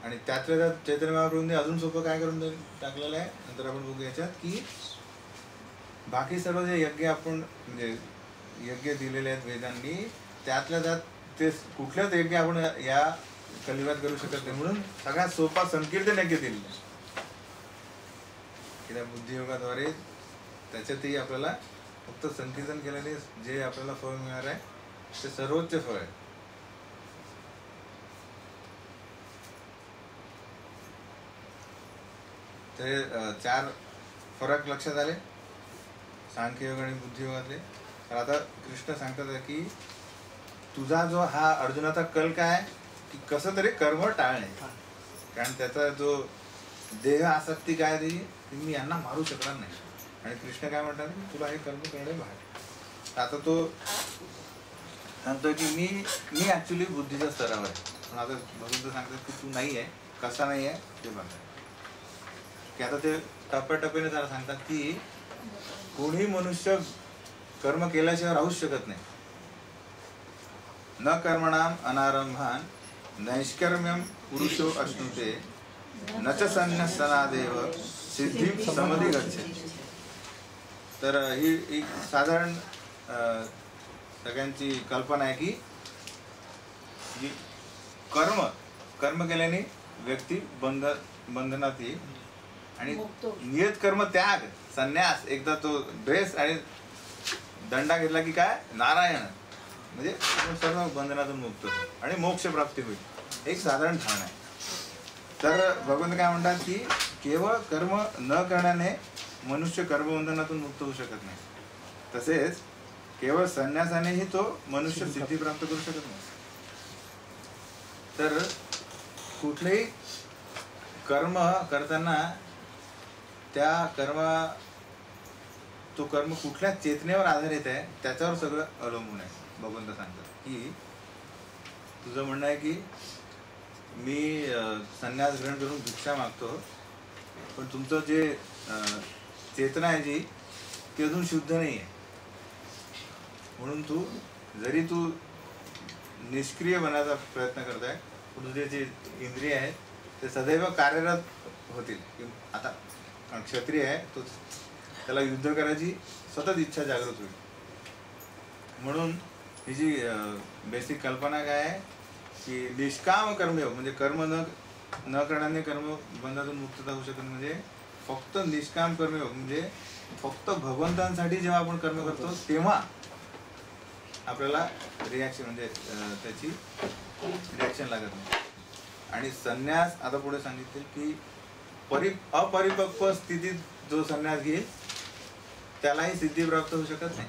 Speaker 1: आणि त्यातल्या त्यात चैतन्य महाप्रभूंनी अजून सोपं काय करून टाकलेलं आहे, नंतर आपण बघू याच्यात की बाकी सर्व जे यज्ञ आपण म्हणजे यज्ञ दिलेले आहेत वेदांनी, त्यातल्या त्यात ते कुठल्याच यज्ञ आपण या कलियुगात करू शकत नाही. म्हणून सगळ्यात सोपा संकीर्तन यज्ञ दिलेलं आहे की त्या बुद्धियोगाद्वारे. त्याच्यातही आपल्याला फक्त संकीर्तन केल्याने जे आपल्याला फळ मिळणार आहे ते सर्वोच्च फळ आहे. ते 4 फरक लक्षात आले सांख्ययोग आणि बुद्धियोगातले. तर आता कृष्ण सांगतात की तुझा जो हा अर्जुनाचा कल काय की कसं तरी कर्म टाळणे. कारण त्याचा जो देह आसक्ती काय ती मी यांना मारू शकणार नाही. आणि कृष्ण काय म्हणतात की तुला हे कर्म करणे भाग. आता तो सांगतोय की मी ऍक्च्युली बुद्धीच्या स्तरावर आहे. पण आता भगवंत सांगतात की तू नाही आहे. कसा नाही आहे ते बघा. की आता ते टप्प्याटप्प्याने त्याला सांगतात की कोणी मनुष्य कर्म केल्याशिवाय राहूच शकत नाही. न कर्मणाम अनारंभान नैष्कर्म्यम पुरुषो अश्नुते न च संन्यसनादेव सिद्धी समधी गच्छति. तर ही साधारण सगळ्यांची कल्पना आहे की कर्म केल्याने व्यक्ती बंधनात येईल. आणि नियत कर्म त्याग संन्यास, एकदा तो ड्रेस आणि दंडा घेतला की काय नारायण, म्हणजे सर्व बंधनातून मुक्त आणि मोक्ष प्राप्ती होईल. एक साधारण धारणा आहे. तर भगवंत काय म्हणतात की केवळ कर्म न करण्याने मनुष्य कर्मबंधनातून मुक्त होऊ शकत नाही. तसेच केवळ संन्यासानेही तो मनुष्य सिद्धी प्राप्त करू शकत नाही. तर कुठलेही कर्म करताना त्या तो कर्म कुठल्या चेतनेवर आधारित आहे त्याच्यावर सगळं अवलंबून आहे. भगवंत सांगतात की तुझं म्हणणं आहे की मी संन्यास ग्रहण करून भिक्षा मागतो, पण तुमचं जे चेतना आहे जी ती अजून शुद्ध नाही आहे. म्हणून जरी तू निष्क्रिय बनायचा प्रयत्न करताय, तुझे जे इंद्रिय आहेत ते सदैव कार्यरत होतील. आता क्षत्रिय आहे तो त्याला युद्ध करायची सतत इच्छा जागृत होईल. म्हणून ही जी बेसिक कल्पना काय आहे की निष्काम कर्मयोग म्हणजे कर्म न करण्याने कर्म बंधातून मुक्तता होऊ शकत. म्हणजे फक्त निष्काम कर्मयोग म्हणजे फक्त भगवंतांसाठी जेव्हा आपण कर्म करतो तेव्हा आपल्याला रिॲक्शन म्हणजे त्याची रिॲक्शन लागत नाही. आणि संन्यास आता पुढे सांगितले की अपरिपक्व स्थितीत जो संन्यास घेईल त्यालाही सिद्धी प्राप्त होऊ शकत नाही.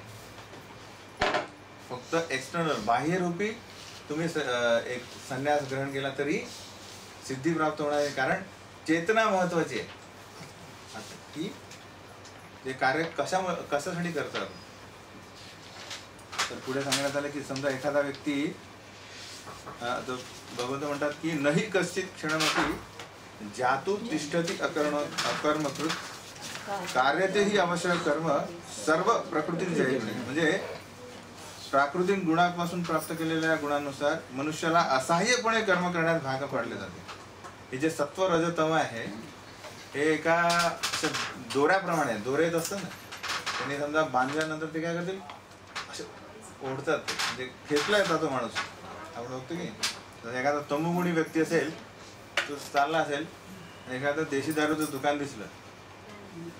Speaker 1: फक्त एक्सटर्नल बाह्यरूपी तुम्ही एक संन्यास ग्रहण केला तरी सिद्धी प्राप्त होणार आहे. कारण चेतना महत्वाची आहे की ते कार्य कशासाठी करतात. तर पुढे सांगण्यात आलं की समजा एखादा व्यक्ती भगवंत म्हणतात की नाही कश्चित क्षणमपि जातु तिष्ठती अकर्मकृत कार्यतेही आवश्यक कर्म सर्व प्रकृती जय. म्हणजे प्राकृतिक गुणापासून प्राप्त केलेल्या गुणांनुसार मनुष्याला असहाय्यपणे कर्म करण्यास भाग पाडले जाते. हे जे सत्व रजतम आहे हे एका दोऱ्याप्रमाणे दोरे येत असतं ना, त्यांनी समजा बांधल्यानंतर ते काय करतील असे ओढतात, म्हणजे खेचला येतात तो माणूस. आपण बघतो की एखादा तमोगुणी व्यक्ती असेल तो चालला असेल आणि एखादं देशी दारूचं दुकान दिसलं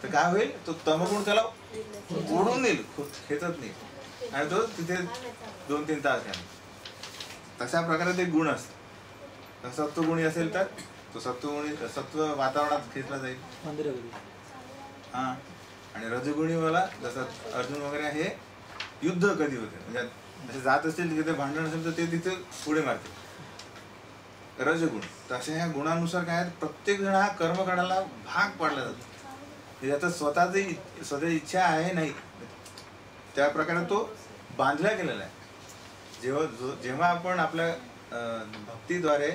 Speaker 1: तर काय होईल, तो तमगुण त्याला ओढून नेईल, खेचत नाही आणि तो तिथे 2-3 तास घाल. तशा प्रकारे ते गुण असतात. सत्वगुणी असेल तर तो सत्व वातावरणात खेचला जाईल. हा, आणि रजगुणीवाला जसं अर्जुन वगैरे हे युद्ध कधी होते, म्हणजे असे जात असतील जिथे भांडण असेल तर ते तिथे पुढे मारतील. रजगुण तशा ह्या गुणानुसार काय प्रत्येक जण हा कर्म करायला भाग पाडला जातो. ज्याचं स्वतःची इच्छा आहे नाही त्या प्रकारे तो बांधला गेलेला आहे. जेव्हा आपण आपल्या भक्तीद्वारे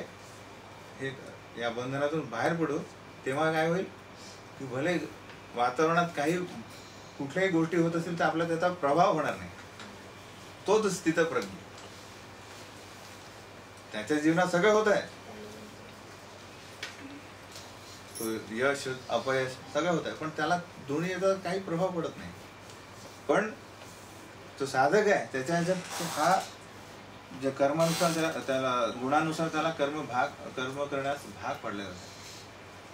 Speaker 1: हे या बंधनातून बाहेर पडू तेव्हा काय होईल की भले वातावरणात काही कुठल्याही गोष्टी होत असतील तर आपला त्याचा प्रभाव होणार नाही. तोच स्थितप्रज्ञ. त्याच्या जीवनात सगळं होत आहे, तो यश अपयश सगळं होत आहे, पण त्याला दोन्ही याचा काही प्रभाव पडत नाही. पण तो साधक आहे त्याच्या ह्याच्यात हा जे कर्मानुसार त्याला गुणानुसार त्याला कर्म करण्यास भाग पडले जातो.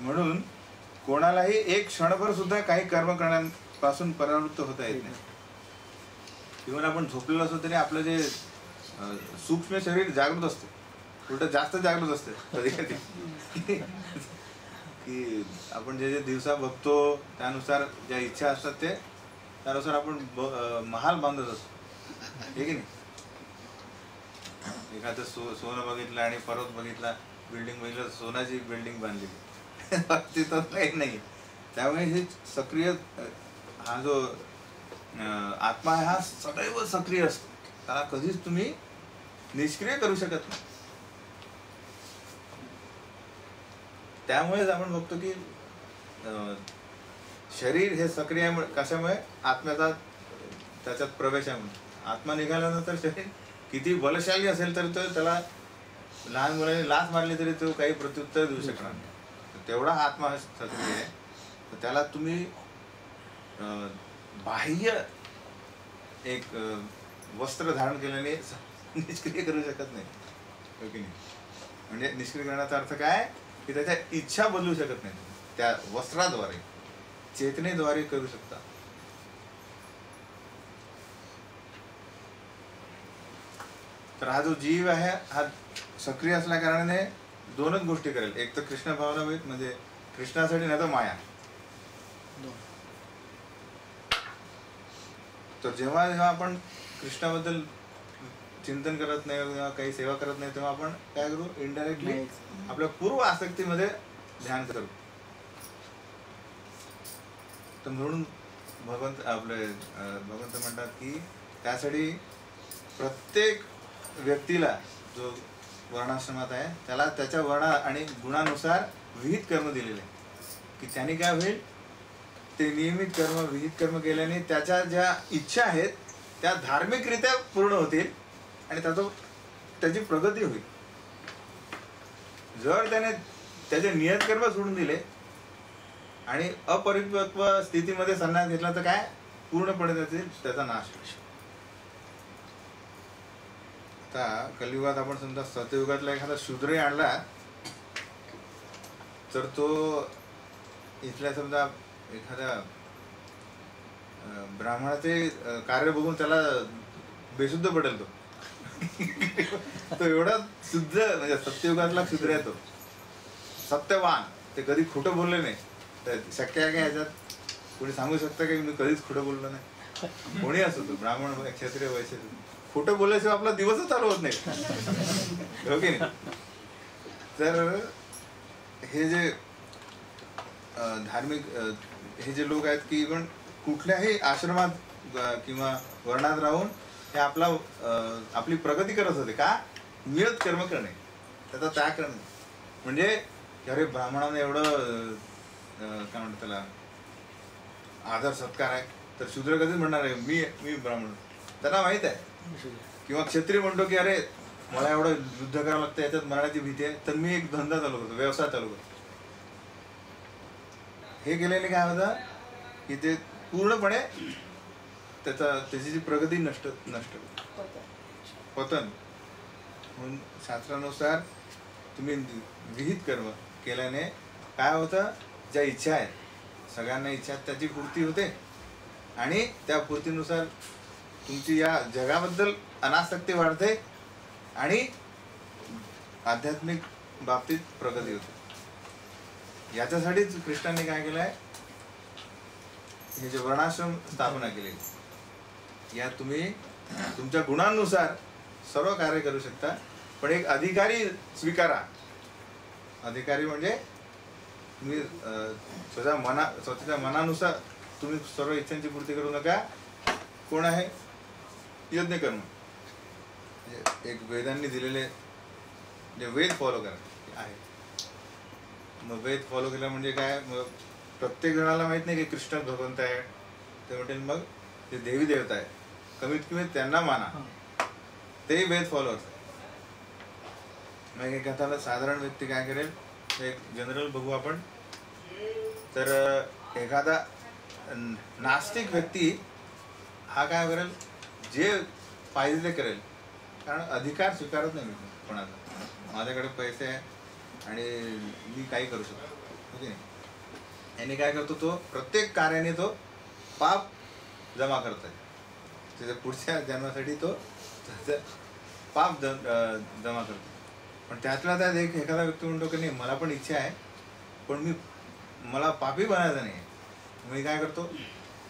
Speaker 1: म्हणून कोणालाही एक क्षणभर सुद्धा काही कर्म करण्यापासून परावृत्त होता येत नाही. इव्हन आपण झोपलेलो असतो तरी आपलं जे सूक्ष्म शरीर जागृत असते, उलट जास्त जागृत असते कधी कधी की आपण जे दिवसा बघतो त्यानुसार ज्या इच्छा असतात ते त्यानुसार आपण महाल बांधत असतो, हे की नाही. एखादं सोनं बघितलं आणि परत बघितला बिल्डिंग बघितलं, सोनाची बिल्डिंग बांधलेली तिथं काही नाही. त्यामुळे हे सक्रिय हा जो आत्मा आहे हा सदैव सक्रिय असतो, त्याला कधीच तुम्ही निष्क्रिय करू शकत नाही. त्यामुळेच आपण बघतो की शरीर हे सक्रिय कशामुळे आत्म्याचा त्याच्यात प्रवेश आहे. आत्मा निघाल्यानंतर शरीर किती बलशाली असेल तर त्याला लहान मुलांनी लाच मारली तरी तो काही प्रत्युत्तर देऊ शकणार नाही. तेवढा आत्मा सक्रिय आहे, तर त्याला तुम्ही बाह्य एक वस्त्र धारण केल्याने निष्क्रिय करू शकत नाही, हो की नाही. म्हणजे निष्क्रिय करण्याचा अर्थ काय की त्याच्या इच्छा बदलू शकत नाही. त्या वस्त्राद्वारे चेतनेद्वारे करू शकता. तर हा जो जीव आहे हा सक्रिय असल्या कारणाने दोनच गोष्टी करेल, एक तर कृष्ण भावना होईल म्हणजे कृष्णासाठी, नाही तर माया. तर जेव्हा जेव्हा आपण कृष्णाबद्दल चिंतन करत नाही किंवा काही सेवा करत नाही तेव्हा आपण काय करू, इनडायरेक्टली आपल्या पूर्व आसक्तीमध्ये ध्यान करू. तर म्हणून भगवंत म्हणतात की त्यासाठी प्रत्येक व्यक्तीला जो वर्णाश्रमात आहे त्याला त्याच्या वर्ण आणि गुणानुसार विहित कर्म दिलेले आहे की त्याने काय होईल, ते नियमित कर्म विहित कर्म केल्याने त्याच्या ज्या इच्छा आहेत त्या धार्मिकरित्या पूर्ण होतील आणि त्याची प्रगती होईल. जर त्याने त्याचे नियत कर्म सोडून दिले आणि अपरिपक्व स्थितीमध्ये संन्यास घेतला तर काय पूर्णपणे त्याचा नाश होईल. आता कलियुगात आपण समजा सतयुगातला एखादा शूद्रही आणला तर तो इथल्या समजा एखाद्या ब्राह्मणाचे कार्य बघून त्याला बेशुद्ध पडेल. तो एवढा शुद्ध म्हणजे सत्ययुगातला शूद्र आहे, तो सत्यवान ते कधी खोटं बोलले नाही. तर शक्य आहे का ह्याच्यात कोणी सांगू शकतं की मी कधीच खोटं बोललो नाही? कोणी असो तो, ब्राह्मण क्षत्रिय वैश्य, खोटं बोलल्याशिवाय आपला दिवसच चालू होत नाही, हो की नाही? तर हे जे धार्मिक हे जे लोक आहेत की इव्हन कुठल्याही आश्रमात किंवा वर्णात राहून हे आपली प्रगती करत होते. का? नियत कर्म करणे, त्याचा त्याग करणे. म्हणजे अरे ब्राह्मणाने एवढं काय म्हणतात त्याला आदर सत्कार आहे, तर शूद्र कधीच म्हणणार आहे मी ब्राह्मण, त्यांना माहित आहे. किंवा क्षत्रिय म्हणतो की अरे मला एवढं युद्ध करावं लागतं, याच्यात मरण्याची भीती आहे, तर मी एक धंदा चालू करतो, व्यवसाय चालू करतो. हे केल्याने काय होतं की ते पूर्णपणे त्याची जी प्रगती नष्ट पतन. म्हणून शास्त्रानुसार तुम्ही विहित कर्म केल्याने काय होतं, ज्या इच्छा आहेत सगळ्यांना इच्छा आहेत त्याची पूर्ती होते आणि त्या पूर्तीनुसार तुमची या जगाबद्दल अनासक्ती वाढते आणि आध्यात्मिक बाबतीत प्रगती होते. याच्यासाठीच कृष्णांनी काय केलंय, हे जे वर्णाश्रम स्थापना केलेली, या तुम्ही तुमच्या गुणांनुसार सर्व कार्य करू शकता, पण एक अधिकारी स्वीकारा. अधिकारी म्हणजे तुम्ही स्वतःच्या मनानुसार तुम्ही सर्व इच्छांची पूर्ती करू नका. कोण आहे? यज्ञ कर्म. एक वेदांनी दिलेले जे वेद फॉलो करा आहे. मग वेद फॉलो केलं म्हणजे काय, मग प्रत्येक जणाला माहित नाही की कृष्ण भगवंत आहे, ते म्हणतील मग ते देवी देवता आहे, कमीत कमी त्यांना माना, ते वेद फॉलो असतात. मग एखादा साधारण व्यक्ती काय करेल, एक जनरल बघू आपण, तर एखादा नास्तिक व्यक्ती हा काय करेल, जे पाहिजे ते करेल, कारण अधिकार स्वीकारत नाही मी कोणाचा. माझ्याकडे पैसे आहे आणि मी काही करू शकतो, ओके. याने काय करतो, तो प्रत्येक कार्याने तो पाप जमा करतोय, त्याच्या पुढच्या जन्मासाठी तो पाप जमा करतो. पण त्यातला त्यात एखादा व्यक्ती म्हणतो की नाही मला पण इच्छा आहे, पण मला पापी बनायचं नाही, मी काय करतो,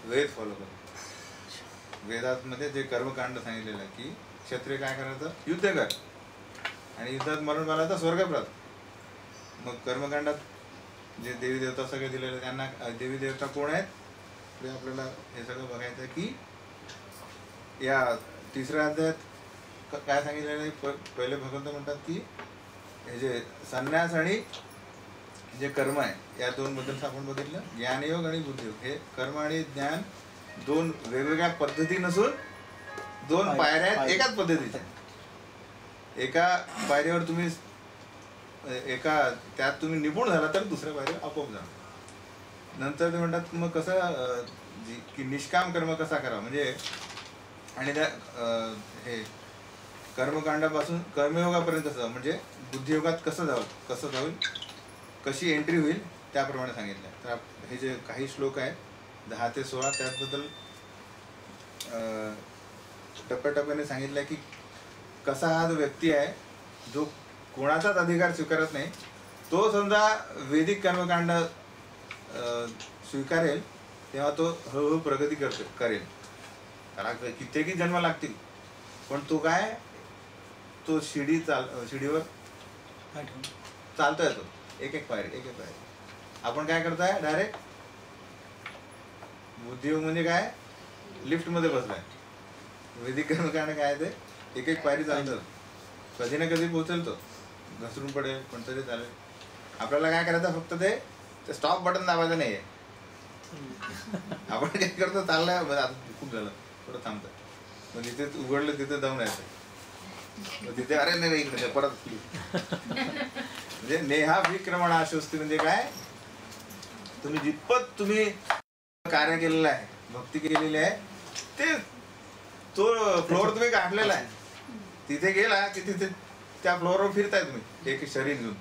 Speaker 1: वेद फॉलो करतो. वेदामध्ये जे कर्मकांड सांगितलेलं आहे की क्षत्रिय काय करायचं, युद्ध कर आणि युद्धात मरण पावला तर स्वर्ग प्राप्त. मग कर्मकांडात जे देवी देवता सगळे दिलेले, त्यांना देवी देवता कोण आहेत ते आपल्याला हे सगळं बघायचं आहे की या तिसऱ्या अध्यायात काय सांगितलेलं आहे. पहिले भगवंत म्हणतात की हे जे संन्यास आणि जे कर्म आहे या दोन बद्दल आपण बघितलं. ज्ञानयोग आणि बुद्धियोग, हे कर्म आणि ज्ञान दोन वेगवेगळ्या पद्धती नसून दोन पायऱ्या आहेत एकाच पद्धतीच्या. एका पायरीवर तुम्ही त्यात तुम्ही निपुण झाला तर दुसऱ्या पायरीवर आपोआप जा. नंतर ते म्हणतात मग कसं की निष्काम कर्म कसा करावा, म्हणजे आणि त्या हे कर्मकांडापासून कर्मयोगापर्यंत म्हणजे बुद्धियोगात कसं जाईल, कशी एंट्री होईल त्याप्रमाणे सांगितलं. तर हे जे काही श्लोक आहेत 10 ते 16 त्याबद्दल टप्प्याटप्प्याने सांगितलं की कसा हा जो व्यक्ती आहे जो कोणाचाच अधिकार स्वीकारत नाही, तो समजा वैदिक कर्मकांड स्वीकारेल तेव्हा तो हळूहळू प्रगती करेल. त्याला कित्येकी जन्म लागतील, पण तो काय, तो शिडीवर चालता येतो, एक एक पायरी. आपण काय करताय, डायरेक्ट बुद्धियोग म्हणजे काय, लिफ्ट मध्ये बसलाय. वैदिक कर्मकांड काय ते एक एक पायरी चालतं, कधी ना कधी पोहोचेल, तो घसरून पडेल पण तरी चालेल. आपल्याला काय करायचं, फक्त ते स्टॉप बटन दाबायचं नाहीये. आपण काय करतो, चाललंय आता खूप झालं, थोडं थांबतं, मग जिथे उघडलं तिथे जाऊन यायचं, मग तिथे अरे नाही परत. म्हणजे नेहा विक्रमणा अशी म्हणजे काय, तुम्ही जितपत तुम्ही कार्य केलेलं आहे, भक्ती केलेली आहे, ते तो फ्लोअर तुम्ही गाठलेला आहे, तिथे गेला की तिथे त्या फ्लोअरवर फिरताय तुम्ही एक शरीर घेऊन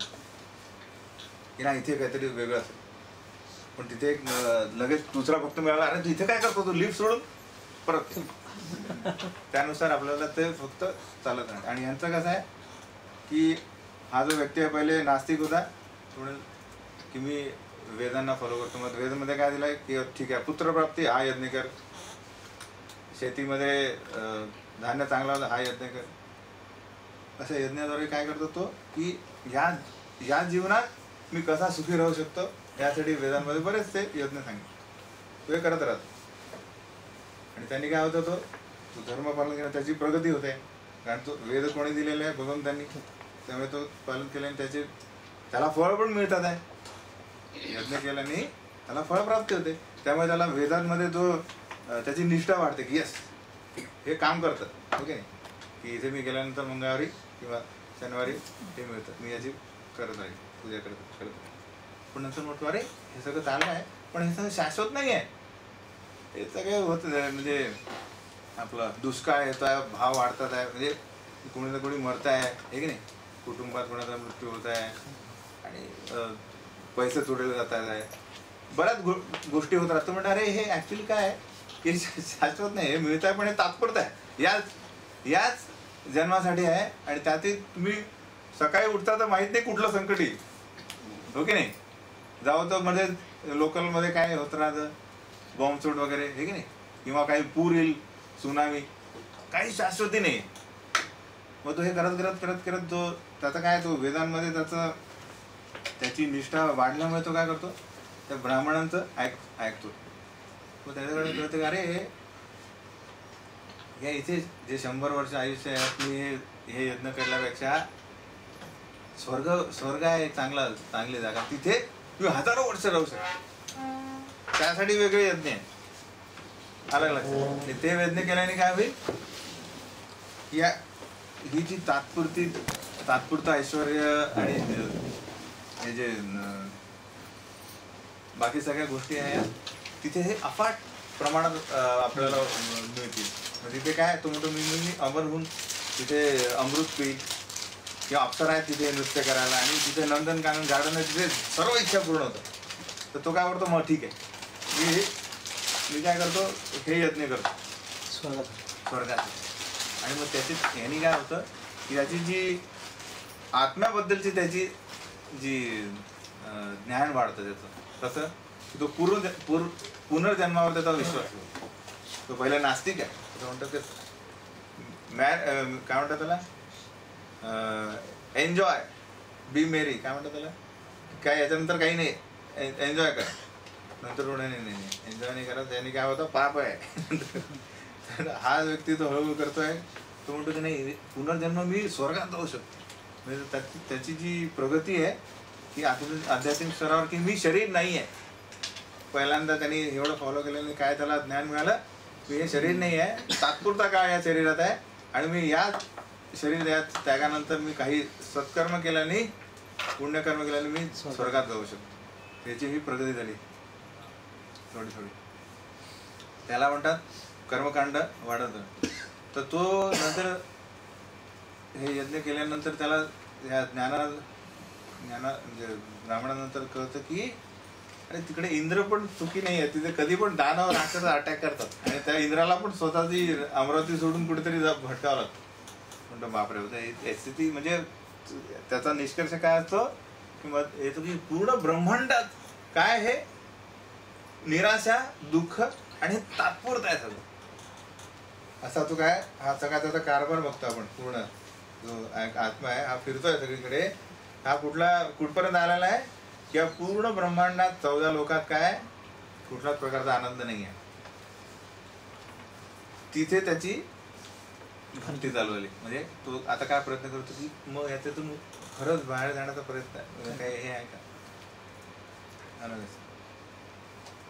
Speaker 1: की नाही, इथे काहीतरी वेगळं असेल. पण तिथे एक लगेच दुसरा भक्त मिळाला, अरे तू इथे काय करतो, तू लिफ्ट सोडून परत. त्यानुसार आपल्याला ते फक्त चालत नाही. आणि यांचं कसं आहे की हा जो व्यक्ती आहे पहिले नास्तिक होता, की मी वेदांना फॉलो करतो. मग वेदामध्ये काय दिलंय की ठीक आहे, पुत्रप्राप्ती हा यज्ञ कर, शेतीमध्ये धान्य चांगला होतं हा यज्ञ कर. अशा यज्ञाद्वारे काय करतो तो की या जीवनात मी कसा सुखी राहू शकतो यासाठी वेदांमध्ये बरेचसे यज्ञ सांगितले. तो हे करत राहतो आणि त्यांनी काय होतं, तो धर्म पालन केलं, त्याची प्रगती होते. कारण तो वेद कोणी दिलेला आहे, भगवंतांनी, त्यामुळे तो पालन केल्याने त्याला फळ पण मिळतात आहे. यज्ञ केल्याने त्याला फळ प्राप्ती होते. त्यामुळे त्याला वेदांमध्ये त्याची निष्ठा वाढते की यस हे काम करतं. ओके नाही की इथे मी गेल्यानंतर मंगळवारी किंवा शनिवारी हे मिळतं, मी याची करत आहे, पूजा करत आहे. पण नंतर म्हटलं अरे हे सगळं चाललं आहे पण हे सगळं शाश्वत नाही आहे. हे सगळं होतं म्हणजे आपलं दुष्काळ येतो आहे, भाव वाढतात आहे, म्हणजे कोणी ना कोणी मरत आहे हे की नाही, कुटुंबात कोणाचा मृत्यू होत आहे आणि पैसे चोरले जात आहे, बऱ्याच गोष्टी होत राहतात. म्हणतात अरे हे ॲक्च्युली काय आहे की शाश्वत नाही, हे मिळत आहे पण हे तात्पुरतं आहे, याच जन्मासाठी आहे. आणि त्यातही तुम्ही सकाळी उठता तर माहीत नाही कुठलं संकट येईल. हो की नाही, जावं तर म्हणजे लोकलमध्ये काय होत राहतं, बॉम्बस्फोट वगैरे हे की नाही, किंवा काही पूर येईल, सुनामी, काही शाश्वती नाही. मग तो हे करत करत करत करत तो त्याचा काय तो वेदांमध्ये त्याची निष्ठा वाढल्यामुळे तो काय करतो, त्या ब्राह्मणांचं ऐकतो. मग त्याच्याकडे कळतं की अरे या इथे जे 100 वर्ष आयुष्य आहे मी हे यज्ञ करण्यापेक्षा स्वर्ग आहे चांगली जागा, तिथे तुम्ही 1000 वर्ष राहू शकता. त्यासाठी वेगळे यज्ञ आहे, अलग लक्षात. ते यज्ञ केल्याने काय होईल, ही जी तात्पुरतं ऐश्वर्य आणि हे जे बाकी सगळ्या गोष्टी आहेत तिथे हे अफाट प्रमाणात आपल्याला मिळतील. म्हणजे तिथे काय तो म्हणतो मी अमर होऊन तिथे अमृत पीठ किंवा अप्सरा आहे तिथे नृत्य करायला, आणि तिथे नंदनकानन गार्डन आहे तिथे सर्व इच्छा पूर्ण होतं. तर तो काय करतो, मग ठीक आहे मी काय करतो, हे यज्ञ करतो स्वर्गात. आणि मग यांनी काय होतं की त्याची जी आत्म्याबद्दलची त्याची जी ज्ञान वाढतं त्याचं, कसं की तो पुनर्जन्मावर त्याचा विश्वास होतो. तो पहिला नास्तिक आहे, तो म्हणतो ते काय म्हणतात त्याला, एन्जॉय बी मेरी, काय म्हणतात त्याला, काय याच्यानंतर काही नाही, एन्जॉय कर. नंतर नाही एन्जॉय नाही करत, त्यांनी काय होतं पाप आहे. हा व्यक्ती तो हळूहळू करतोय, तो म्हणतो की नाही पुनर्जन्म मी स्वर्गात जाऊ शकतो. म्हणजे त्याची जी प्रगती आहे की आध्यात्मिक स्तरावर की मी शरीर नाही आहे. पहिल्यांदा त्यांनी एवढं फॉलो केल्याने काय त्याला ज्ञान मिळालं की हे शरीर नाही आहे, तात्पुरता काळ या शरीरात आहे, आणि मी या शरीर त्यागानंतर मी काही सत्कर्म केल्याने पुण्यकर्म केल्याने मी स्वर्गात जाऊ शकतो. त्याची ही प्रगती झाली थोडी. त्याला म्हणतात कर्मकांड वाढत. तर तो नंतर हे यज्ञ केल्यानंतर त्याला या म्हणजे ब्राह्मणानंतर कळतं की अरे तिकडे इंद्र पण चुकी नाही आहे, तिथे कधी पण दानव राक्षस अटॅक करतात, आणि त्या इंद्राला पण स्वतःची अमरावती सोडून कुठेतरी भटकावं लागतं. म्हणतो बापरे होतं स्थिती. म्हणजे त्याचा निष्कर्ष काय असतो किंवा येतो की पूर्ण ब्रह्मांडात काय हे निराशा, दुःख आणि तात्पुरता आहे सगळं. असा तो काय हा सगळा त्याचा कारभार बघतो आपण. पूर्ण जो आत्मा आहे हा फिरतोय सगळीकडे, हा कुठपर्यंत आलेला आहे किंवा पूर्ण ब्रह्मांडात 14 लोकात काय कुठलाच प्रकारचा आनंद नाही आहे. तिथे त्याची भक्ती चालवली. म्हणजे तो आता काय प्रयत्न करतो की मग याच्यातून खरंच बाहेर जाण्याचा प्रयत्न काय हे आहे का.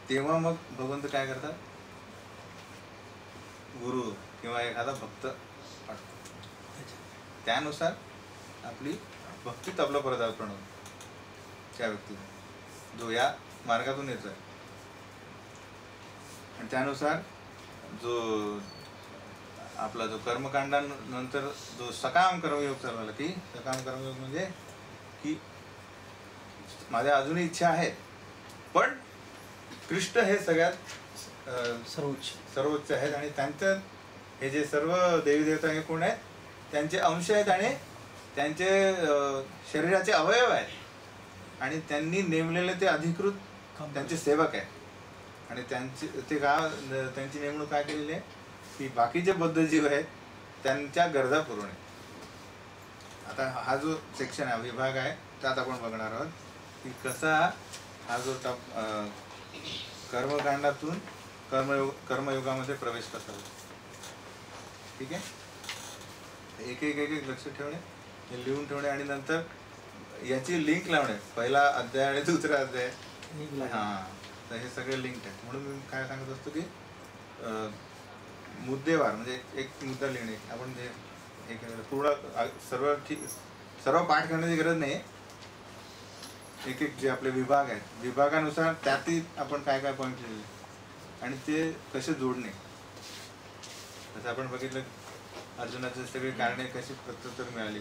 Speaker 1: तेव्हा मग भगवंत काय करतात, गुरु किंवा एखादा भक्त पाठवतो, त्यानुसार आपली भक्तीत आपलं पदार्पण होतं त्या व्यक्तीला जो या मार्गातून येतोय. आणि त्यानुसार जो आपला जो कर्मकांडानंतर जो सकाम कर्मयोग चालू झाला की सकाम कर्मयोग म्हणजे की माझ्या अजूनही इच्छा आहेत, पण कृष्ण हे सगळ्यात सर्वोच्च आहेत, आणि त्यांचं हे जे सर्व देवी देवता हे कोण आहेत, त्यांचे अंश आहेत आणि त्यांचे शरीराचे अवयव आहेत, आणि त्यांनी नेमलेले ते अधिकृत त्यांचे सेवक आहे. आणि त्यांची त्यांची नेमणूक काय केलेली आहे की बाकीचे बौद्ध जीव आहेत त्यांच्या गरजा पुरवणे. आता हा जो सेक्शन आहे, विभाग आहे, त्यात आपण बघणार आहोत की कसा हा जो कर्मकांडातून कर्मयोगामध्ये प्रवेश कसा होतो. ठीक आहे. एक एक एक एक लक्ष ठेवणे, हे लिहून ठेवणे आणि नंतर याची लिंक लावणे. पहिला अध्याय आणि दुसरा अध्याय. हां, तर हे सगळे लिंक आहेत. म्हणून मी काय सांगत असतो की मुद्देवार म्हणजे एक मुद्दा लिहिणे. आपण जे हे केलं पूर्ण सर्व पाठ करण्याची गरज नाही. एक एक जे आपले विभाग आहेत, विभागानुसार त्यातही आपण काय काय पॉईंट लिहिले आणि ते कसे जोडणे. जसं आपण बघितलं अर्जुनाचे सगळे कारणे कशी प्रत्युत्तर मिळाली.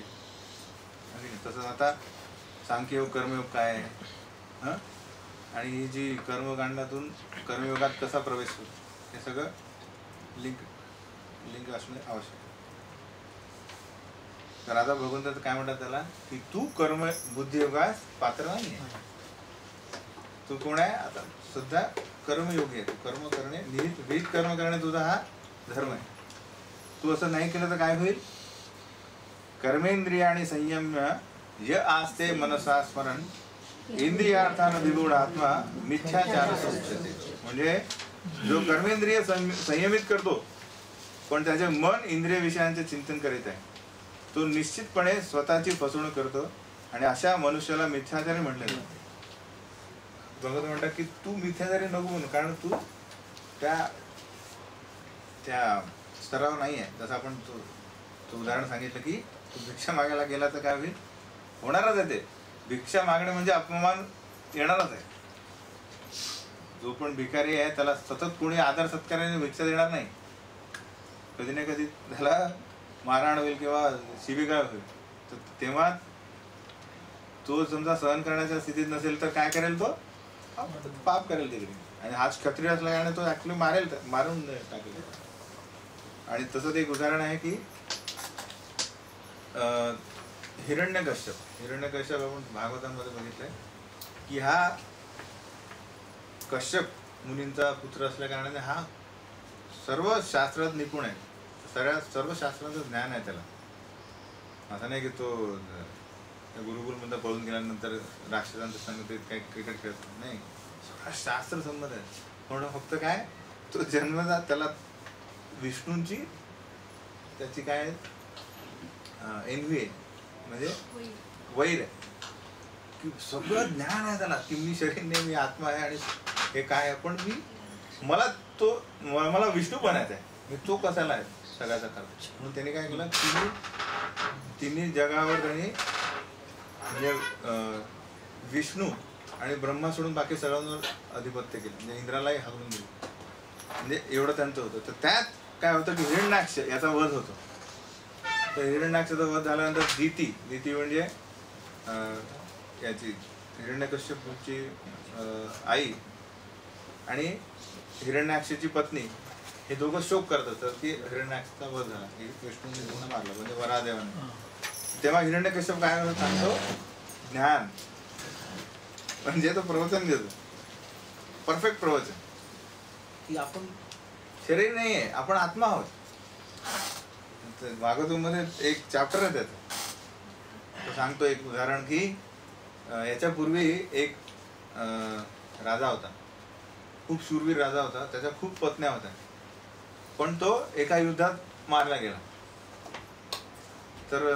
Speaker 1: तसंच आता सांख्ययोग कर्मयोग काय आहे, हां, आणि ही जी कर्मकांडातून कर्मयोगात कसा प्रवेश होतो, हे सगळं लिंक असणे आवश्यक आहे. तर आता भगवंत काय म्हणतात त्याला की तू कर्म बुद्धियोगास पात्र नाही आहे. तू कोण आहे? आता सध्या कर्मयोगी आहे. तू कर्म करणे, विहित कर्म करणे तुझा हा धर्म आहे. तू असं नाही केलं तर काय होईल? कर्मेंद्रियाणी संयम्य य आस्ते मनसा स्मरण इंद्रियार्थान विगूढ आत्मा मिथ्याचार संचते. म्हणजे जो कर्मेंद्रिय संयमित करतो पण त्याचे मन इंद्रिय विषयांचे चिंतन करीत आहे, तो निश्चितपणे स्वतःची फसवणूक करतो आणि अशा मनुष्याला मिथ्याचारी म्हटले जाते. भगवंत म्हणतात की तू मिथ्याचारी नको म्हणून, कारण तू त्या स्तरावर नाही आहे. जसं आपण तू उदाहरण सांगितलं की तू भिक्षा मागायला गेला तर काय होईल? होणारच आहे ते. भिक्षा मागणे म्हणजे अपमान येणारच आहे. जो पण भिकारी आहे त्याला सतत कोणी आदर सत्काराने भिक्षा देणार नाही. कधी ना कधी त्याला मारहाण होईल किंवा शिबिगाळ होईल. तर तेव्हा तो समजा सहन करण्याच्या स्थितीत नसेल तर काय करेल? तो पाप करेल तिकडे. आणि हाच क्षत्रिय असल्याने तो ऍक्च्युली मारून टाकेल. आणि तसंच एक उदाहरण आहे की हिरण्यकश्यप आपण भागवतांमध्ये बघितलंय की हा कश्यप मुनींचा पुत्र असल्या कारणाने हा सर्व शास्त्रात निपुण आहे. सर्व शास्त्राचं ज्ञान आहे त्याला. असं नाही की तो गुरुकुलमध्ये पळून गेल्यानंतर राक्षसांचं संगतीत काही क्रिकेट खेळत नाही. सगळा शास्त्र संमत आहे. पण फक्त काय, तो जन्मजात त्याला विष्णूंची त्याची काय एन्व्ही आहे, म्हणजे वैर आहे. की सगळं ज्ञान आहे त्याला की मी शरीर नाही, मी आत्मा आहे आणि हे काय आहे, पण मला विष्णू बनायचं आहे. मी तो कसाला आहे सगळ्याचा कारण. म्हणून त्याने काय केलं, तिन्ही जगावर त्यांनी म्हणजे विष्णू आणि ब्रह्मा सोडून बाकी सगळ्यांवर अधिपत्य केलं. म्हणजे इंद्रालाही हलवून दिलं. म्हणजे एवढं त्यांचं होतं. तर त्यात काय होतं की हिरण्याक्ष याचा वध होतो. तर हिरण्याक्षाचा वध झाल्यानंतर दिती म्हणजे याची हिरण्यकश्यपूची आई आणि हिरण्याक्षाची पत्नी हे दोघं शोक करतात. तर ती हिरण्याक्षाचा वध झाला, विष्णूने गुण मारला म्हणजे वरादेवाने. तेव्हा हिरण्यकश्यप काय सांगतो? ज्ञान म्हणजे तो प्रवचन देतो, परफेक्ट प्रवचन की आपण शरीर नाही आहे, आपण आत्मा आहोत. भागवतामध्ये एक चॅप्टर आहे त्याचं. तो सांगतो एक उदाहरण की याच्यापूर्वी एक राजा होता, खूप शूरवीर राजा होता. त्याच्या खूप पत्न्या होत्या, पण तो एका युद्धात मारला गेला. तर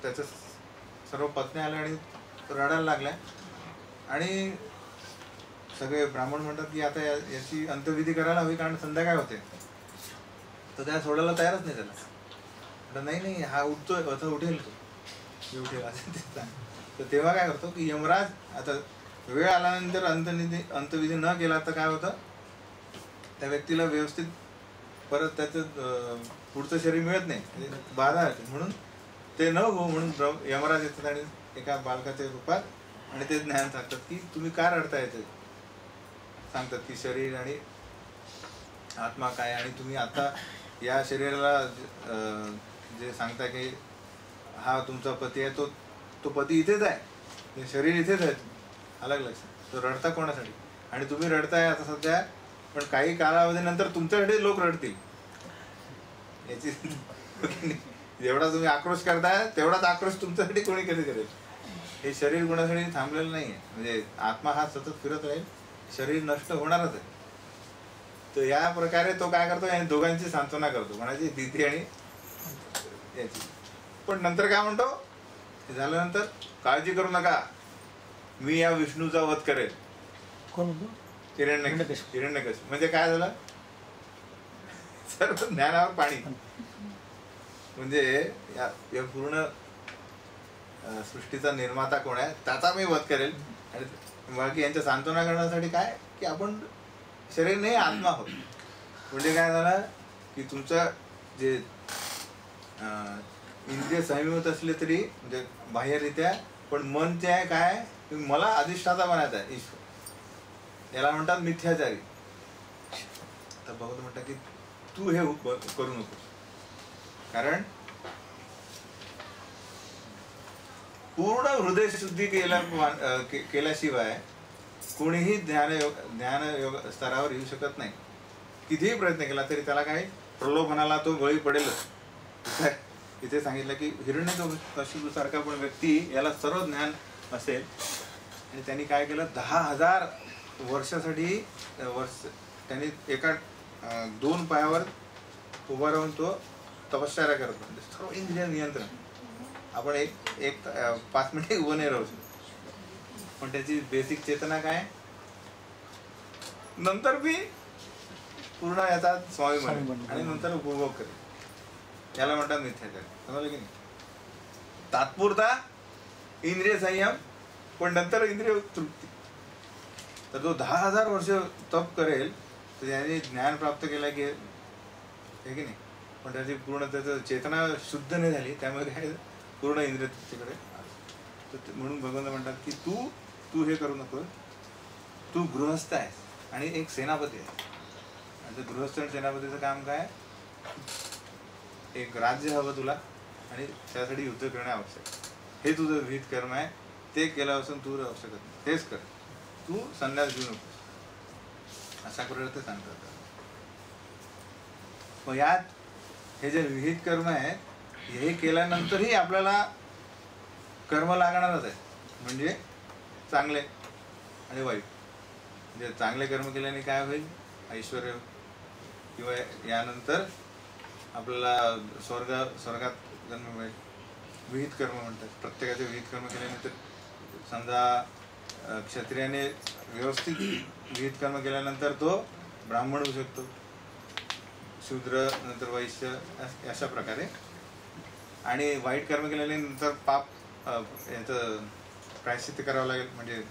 Speaker 1: त्याच्या सर्व पत्न्या आल्या आणि रडायला लागल्या. आणि सगळे ब्राह्मण म्हणतात की आता याची अंत्यविधी करायला हवी, कारण संध्याकाळ होते. तर त्या सोडायला तयारच नाही त्याला. नाही हा उठतोय, आता उठेल तो उठेल असं. तर तेव्हा काय करतो की यमराज आता वेळ आल्यानंतर अंतविधी न केला तर काय होतं, त्या व्यक्तीला व्यवस्थित परत त्याचं पुढचं शरीर मिळत नाही, बाधा येते. म्हणून ते न हो म्हणून यमराज येतात आणि एका बालकाच्या रूपात आणि ते ज्ञान सांगतात की तुम्ही का रडता येते. सांगतात की शरीर आणि आत्मा काय, आणि तुम्ही आता या शरीराला जे सांगता की हा तुमचा पती आहे, तो पती इथेच आहे, हे शरीर इथेच आहे, अलग लक्षात. तो रडता कोणासाठी? आणि तुम्ही रडताय आता सध्या, पण काही कालावधीनंतर तुमच्यासाठी लोक रडतील. याची जेवढा तुम्ही आक्रोश करताय तेवढाच आक्रोश तुमच्यासाठी कोणी कधी करेल. हे शरीर कोणासाठी थांबलेलं नाहीये. म्हणजे आत्मा हा सतत फिरत राहील, शरीर नष्ट होणारच आहे. तर या प्रकारे तो काय करतो, या दोघांची सांत्वना करतो, कोणाची? दिती आणि याची. पण नंतर काय म्हणतो, झाल्यानंतर काळजी करू नका, मी या विष्णूचा वध करेल.
Speaker 2: कोण म्हणतो?
Speaker 1: हिरण्यकश्यप. म्हणजे काय झालं, सर्व ज्ञानावर पाणी. म्हणजे या पूर्ण सृष्टीचा निर्माता कोण आहे त्याचा मी वध करेल. आणि बाकी यांच्या सांत्वना करण्यासाठी काय, की आपण शरीर नाही आत्मा आहोत. म्हणजे काय झालं की तुमचं जे इंद्रिय संयमित असले तरी म्हणजे बाह्यरित्या, पण मन जे आहे काय, मला अधिष्ठाता बनायचा आहे ईश्वर. याला म्हणतात मिथ्याचारी. तर भगवंत म्हणतात की तू हे करू नको, कारण पूर्ण हृदय शुद्धी केल्याशिवाय कोणीही ज्ञान योग स्तरावर येऊ शकत नाही. कितीही प्रयत्न केला तरी त्याला काय, प्रलोभनाला तो बळी पडेलच. इथे सांगितलं की हिरण्यकशिपू सारखा पण व्यक्ती, याला सर्व ज्ञान असेल आणि त्यांनी काय केलं, 10,000 वर्षासाठी त्यांनी एका 2 पायावर उभा राहून तो तपश्चर्या करत, म्हणजे सर्व इंद्रिय नियंत्रण. आपण एक 5 मिनिटे उभं नाही राहू शकतो, पण त्याची बेसिक चेतना काय, नंतर मी पूर्ण याचा स्वामी बनेल आणि नंतर उपभोग करेल. याला म्हणतात मिथ्याचार. समजलं की नाही? तात्पुरता इंद्रिय संयम, पण नंतर इंद्रिय तृप्ती. तर तो 10,000 वर्ष तप करेल, तर त्याने ज्ञान प्राप्त केलं की, हे की नाही, पण त्याची पूर्ण त्याचं चेतना शुद्ध नाही झाली, त्यामुळे काय पूर्ण इंद्रिय तृप्तीकडे. तर म्हणून भगवंत म्हणतात की तू हे करू नको, तू गृहस्थ आहेस आणि एक सेनापती आहे. आणि गृहस्थ आणि सेनापतीचं काम काय, एक राज्य हवं तुला आणि त्यासाठी युद्ध करणे आवश्यक. हे तुझं विहित कर्म आहे, ते केलं असून तू राहू शकत नाही, तेच कर, तू संन्यास घेऊ नकोस, अशा प्रकारे ते सांगतात. मग यात हे जे विहित कर्म आहे, हे केल्यानंतरही आपल्याला कर्म लागणारच आहे. म्हणजे चांगले आणि वाईट. म्हणजे चांगले कर्म केल्याने काय होईल, ऐश्वर, किंवा यानंतर आपल्याला स्वर्गात जन्म मिळेल. विहित कर्म म्हणतात. प्रत्येकाचे विहित कर्म केल्यानंतर, समजा क्षत्रियाने व्यवस्थित विहित कर्म केल्यानंतर तो ब्राह्मण होऊ शकतो, शूद्र, नंतर वैश्य, अशा प्रकारे. आणि वाईट कर्म केल्यानंतर पाप याचं प्रायश्चित्त करावं लागेल. म्हणजे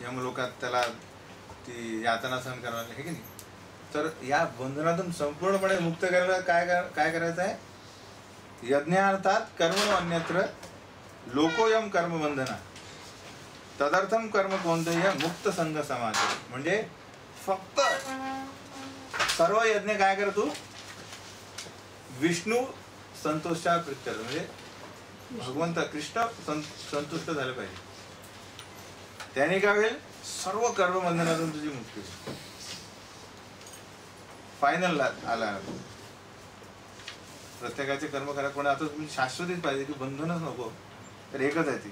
Speaker 1: यमलोकात त्याला ती यातना सहन करावं लागेल, हे की नाही. तर या बंधनातून संपूर्णपणे मुक्त करायला काय करायचं आहे, यज्ञार्थात कर्म अन्यत्र लोकोयम कर्म बंधना तदर्थम कर्म कोणतंही मुक्त संघ समाज. म्हणजे फक्त सर्व यज्ञ काय कर, तू विष्णू संतोषा प्रित्यर्थ, म्हणजे भगवंत कृष्ण संतुष्ट झाले पाहिजे. त्याने काय होईल, सर्व कर्म बंधनातून तुझी मुक्ती होईल. फायनल आला. प्रत्येकाचे कर्म करा, पण आता तुम्ही शाश्वतीच पाहिजे की बंधनच नको. तर एकच आहे ती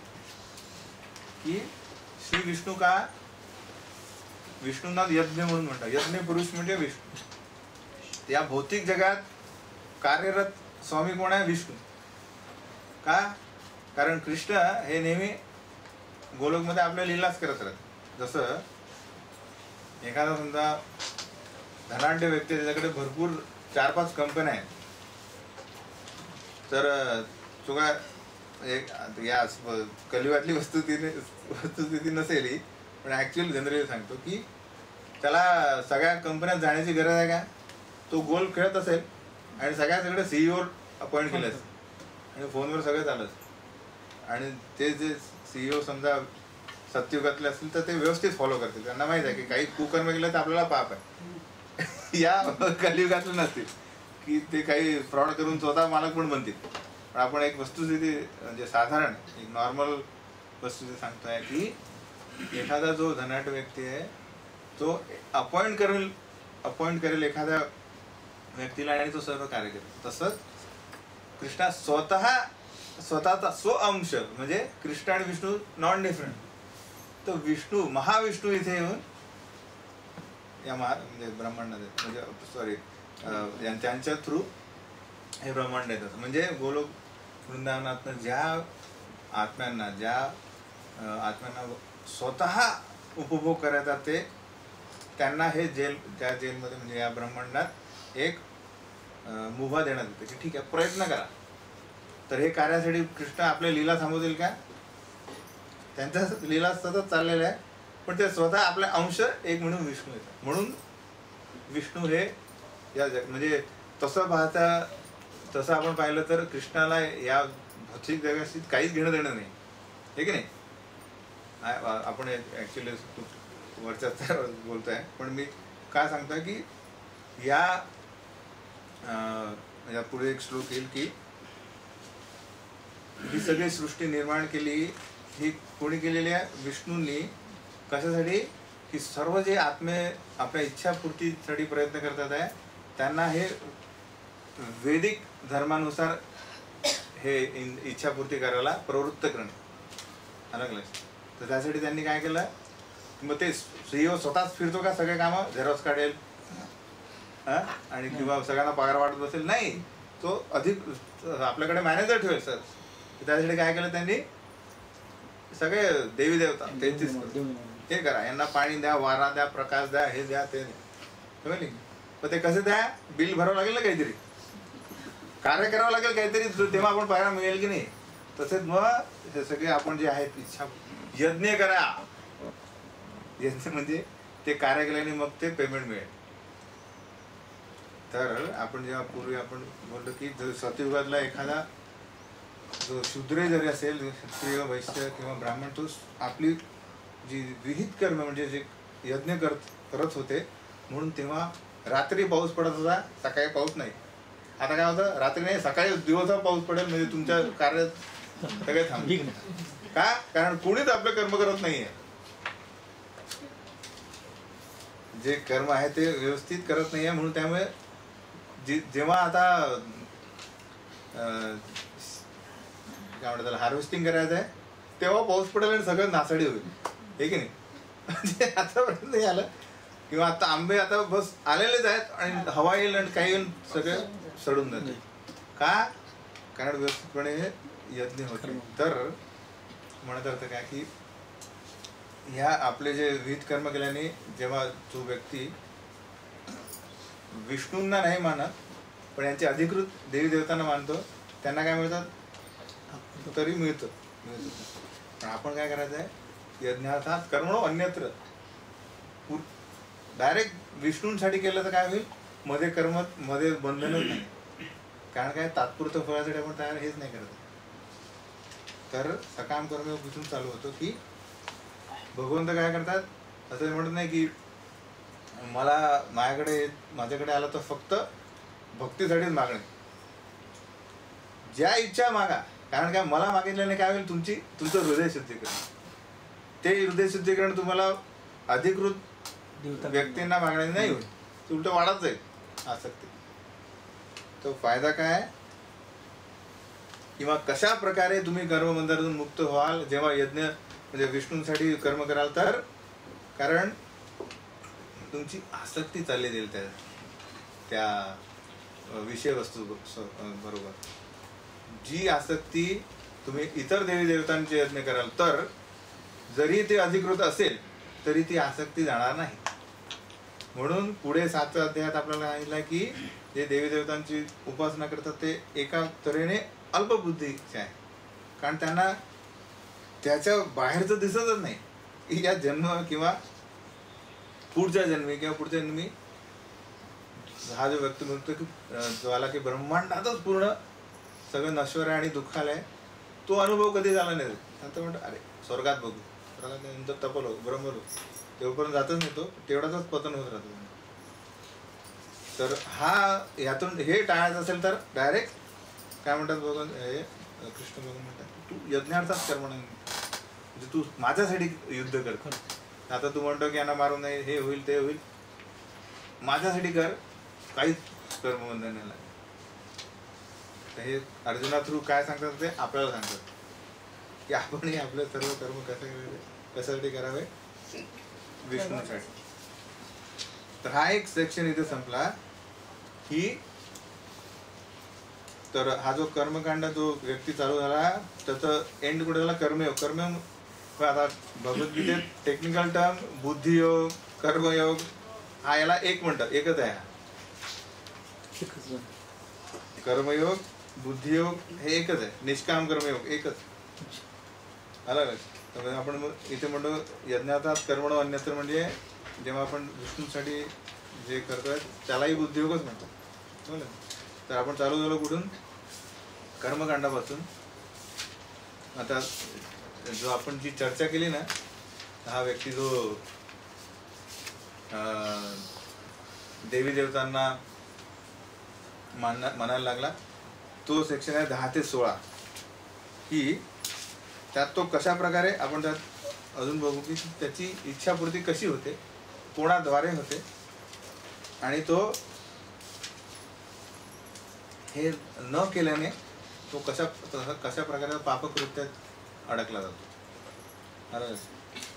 Speaker 1: की श्री विष्णू का, विष्णूंना यज्ञ म्हणून म्हणतात. यज्ञ पुरुष म्हणजे विष्णू. या भौतिक जगात कार्यरत स्वामी कोण आहे, विष्णू. का, कारण कृष्ण हे नेहमी गोलोकमध्ये आपल्या लीलाच करत राहतात. जसं एखादा समजा धनाढ्य व्यक्ती, त्याच्याकडे भरपूर 4-5 कंपन्या आहेत, तर तो काय एक या कलियुगातली वस्तुस्थिती नसेल ही, पण ॲक्च्युअली जनरली सांगतो की त्याला सगळ्या कंपन्यात जाण्याची गरज आहे का. तो गोल खेळत असेल आणि सगळ्या CEO अपॉइंट केलं असेल आणि फोनवर सगळं चालत, आणि ते जे CEO समजा सत्ययुगातले असतील तर ते व्यवस्थित फॉलो करतील. त्यांना माहीत आहे की काही कुकर्म केलं तर आपल्याला पाप आहे. या कलियुगातलं नसतील की ते काही फ्रॉड करून स्वतः मालक पण बनतील. पण आपण एक वस्तुस्थिती म्हणजे साधारण एक नॉर्मल वस्तू सांगतोय की एखादा जो धनाढ्य व्यक्ती आहे तो अपॉइंट करेल एखाद्या व्यक्तीला आणि तो सर्व कार्य करेल. तसंच कृष्णा स्वतःचा स्वअंश म्हणजे कृष्ण आणि विष्णू नॉन डिफरंट. तो विष्णू महाविष्णू इथे येऊन या म्हणजे ब्रह्मांडात म्हणजे सॉरी त्यांच्या थ्रू हे ब्रह्मांड येतात. म्हणजे गोलोक वृंदावनातनं ज्या आत्म्यांना स्वतः उपभोग करायचा ते त्यांना हे त्या जेलमध्ये म्हणजे या ब्रह्मांडात एक मुभा देण्यात येते की ठीक आहे प्रयत्न करा. तर हे कार्यासाठी कृष्ण आपल्या लीला थांबवतील का? त्यांचा लीला सतत चाललेला आहे पण ते स्वतः आपले अंश एक म्हणून विष्णू येतात. म्हणून विष्णू हे या म्हणजे तसं आपण पाहिलं तर कृष्णाला या भौतिक जगाशी काहीच घेणं देणं नाही हे की नाही. आपण ऍक्च्युली वरच्या स्तरावर बोलतोय पण मी काय सांगतोय की या पुढे एक श्लोक येईल की ही सगळी सृष्टी निर्माण केली ही कोणी केलेली आहे? विष्णूंनी. कशासाठी? की सर्व जे आत्मे आपल्या इच्छापूर्तीसाठी प्रयत्न करतात आहे त्यांना हे वैदिक धर्मानुसार हे इच्छापूर्ती करायला प्रवृत्त करणं अलग लक्ष. तर त्यासाठी त्यांनी काय केलं मग ते सीईओ स्वतःच फिरतो का सगळे कामं झेरॉक्स काढेल आणि किंवा सगळ्यांना पगार वाटत बसेल? नाही, तो अधिक आपल्याकडे मॅनेजर ठेवेल सर. त्यासाठी काय केलं त्यांनी सगळे देवी देवता 33 हे करा, यांना पाणी द्या, वारा द्या, प्रकाश द्या, हे द्या ते द्या. पण ते कसं द्या? बिल भरावं लागेल ना, काहीतरी कार्य करावं लागेल काहीतरी, तेव्हा आपण पाहायला मिळेल की नाही. तसेच मग हे सगळे आपण जे आहेत इच्छा यज्ञ करा, यज्ञ म्हणजे ते कार्य केल्याने मग ते पेमेंट मिळेल. तर आपण जेव्हा पूर्वी आपण बोललो की सतयुगातला एखादा जो शूद्र जरी असेल, क्षत्रिय, वैश्य किंवा ब्राह्मण, तो आपली जी विहित कर्म म्हणजे जे यज्ञ करत होते म्हणून तेव्हा रात्री पाऊस पडत होता, सकाळी पाऊस नाही. आता काय होतं, रात्री नाही सकाळी दिवसा पाऊस पडेल म्हणजे तुमच्या कार्य सगळे थांबतील. का? कारण कोणीच आपलं कर्म करत नाहीये. जे कर्म आहे ते व्यवस्थित करत नाहीये. म्हणून त्यामुळे जेव्हा आता काय म्हणतात त्याला हार्वेस्टिंग करायचं आहे तेव्हा पाऊस पडेल आणि सगळं नासाडी होईल, हे की नाही. म्हणजे आतापर्यंत नाही आलं किंवा आता आंबे आता बस आलेलेच आहेत आणि हवा येईल आणि काही येईल सगळे सडून जाते. का? कारण व्यवस्थितपणे यज्ञ होते. तर म्हणत अर्थ काय की ह्या आपले जे विहित कर्म केल्याने जेव्हा जो व्यक्ती विष्णूंना नाही मानत पण यांचे अधिकृत देवी देवतांना मानतो त्यांना काय मिळतात? तरी मिळतं. पण आपण काय करायचं आहे, यज्ञार्थात कर्मणो अन्यत्र, डायरेक्ट विष्णूंसाठी केलं तर काय होईल, मध्ये कर्म मध्ये बंधनच नाही. कारण काय, तात्पुरतं फळासाठी आपण तयार हेच नाही करत. तर सकाम कर्म तिथून चालू होतो की भगवंत काय करतात, असं म्हणत नाही की मला माझ्याकडे आला तर फक्त भक्तीसाठीच मागणे, ज्या इच्छा मागा. कारण काय, मला मागितल्याने काय होईल, तुमचं हृदय शुद्धीकरण. ते हृदय शुद्धीकरण तुम्हाला अधिकृत व्यक्तींना मागण्याने नाही होईल, ते उलट वाढत जाईल आसक्ती. तो फायदा काय किंवा कशा प्रकारे तुम्ही कर्मबंधातून मुक्त व्हाल जेव्हा यज्ञ म्हणजे विष्णूंसाठी कर्म कराल तर. कारण तुमची आसक्ती चालली जाईल त्या विषय वस्तू बरोबर. जी आसक्ती तुम्ही इतर देवी देवतांचे यज्ञ कराल तर जरी ते अधिकृत असेल तरी ती आसक्ती जाणार नाही. म्हणून पुढे 7व्या अध्यायात आपल्याला सांगितलं की जे देवी देवतांची उपासना करतात ते एका तऱ्हेने अल्पबुद्धीचे आहे. कारण त्यांना त्याच्या बाहेरचं दिसतच नाही की या जन्म किंवा पुढच्या जन्मी हा जो व्यक्ती म्हणतो की जो आला की ब्रह्मांडातच पूर्ण सगळं नश्वर आहे आणि दुःखालय, तो अनुभव कधी झाला नाही. नंतर म्हणतो अरे स्वर्गात बघू, नंतर तपलो ब्रह्मलोक, तेवढपर्यंत जातच नाही, तो तेवढाच पतन होत राहतो. तर यातून हे टाळायचं असेल तर डायरेक्ट काय म्हणतात भगवान, हे कृष्ण भगवान म्हणतात तू यज्ञार्थात कर्म नाही. म्हणजे तू माझ्यासाठी युद्ध कर. आता तू म्हणतो की यांना मारू नये, हे होईल ते होईल, माझ्यासाठी कर, काहीच कर्मबंधन नाही. तर हे अर्जुना थ्रू काय सांगतात ते आपल्याला सांगतात की आपणही आपले सर्व कर्म कशासाठी करावे, विष्णूसाठी. तर हा एक सेक्शन इथे संपला की तर हा जो कर्मकांड जो व्यक्ती चालू झाला त्याचं एंड कुठे झाला, कर्मयोग. कर्मयोग आता भगवद्गीतेत टेक्निकल टर्म बुद्धियोग, कर्मयोग हा याला एक म्हणतात, एकच आहे हा. कर्मयोग बुद्धियोग हे एकच आहे, निष्काम कर्मयोग एकच. आला का? तर आपण इथे म्हणतो यज्ञातात कर्मणो अन्यत्र, म्हणजे जेव्हा आपण विष्णूसाठी जे करतोय त्यालाही बुद्धियोगच म्हणतो. बरोबर. तर आपण चालू झालो कुठून, कर्मकांडापासून. आता जो आपण जी चर्चा केली ना, हा व्यक्ती जो देवी देवतांना म्हणायला लागला, तो सेक्शन आहे 10 ते 16 की त्यात तो कशा प्रकारे आपण त्यात अजून बघू की त्याची इच्छापूर्ती कशी होते, कोणाद्वारे होते, आणि तो हे न केल्याने तो कशा प्रकारे पापकृत्यात अडकला जातो.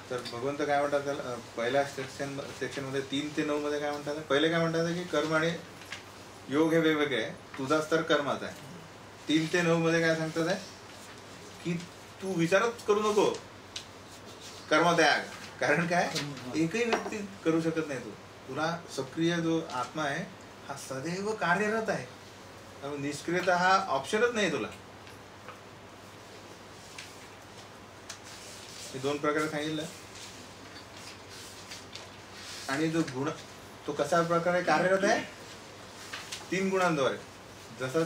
Speaker 1: तर भगवंत काय म्हणतात त्याला पहिल्या सेक्शनमध्ये 3 ते 9 मध्ये काय म्हणतात, पहिले काय म्हणतात की कर्म आणि योग हे वेगवेगळे आहे, तुझा स्तर कर्माचा आहे. 3 ते 9 मध्ये काय सांगतात आहे की तू विचारच करू नको कर्मत्याग. कारण काय, एकही व्यक्ती करू शकत नाही. तुला सक्रिय जो आत्मा आहे हा सदैव कार्यरत आहे, त्यामुळे निष्क्रियता हा ऑप्शनच नाही तुला. हे 2 प्रकारे सांगितलं. आणि जो गुण तो कशा प्रकारे कार्यरत आहे, 3 गुणांद्वारे. जसा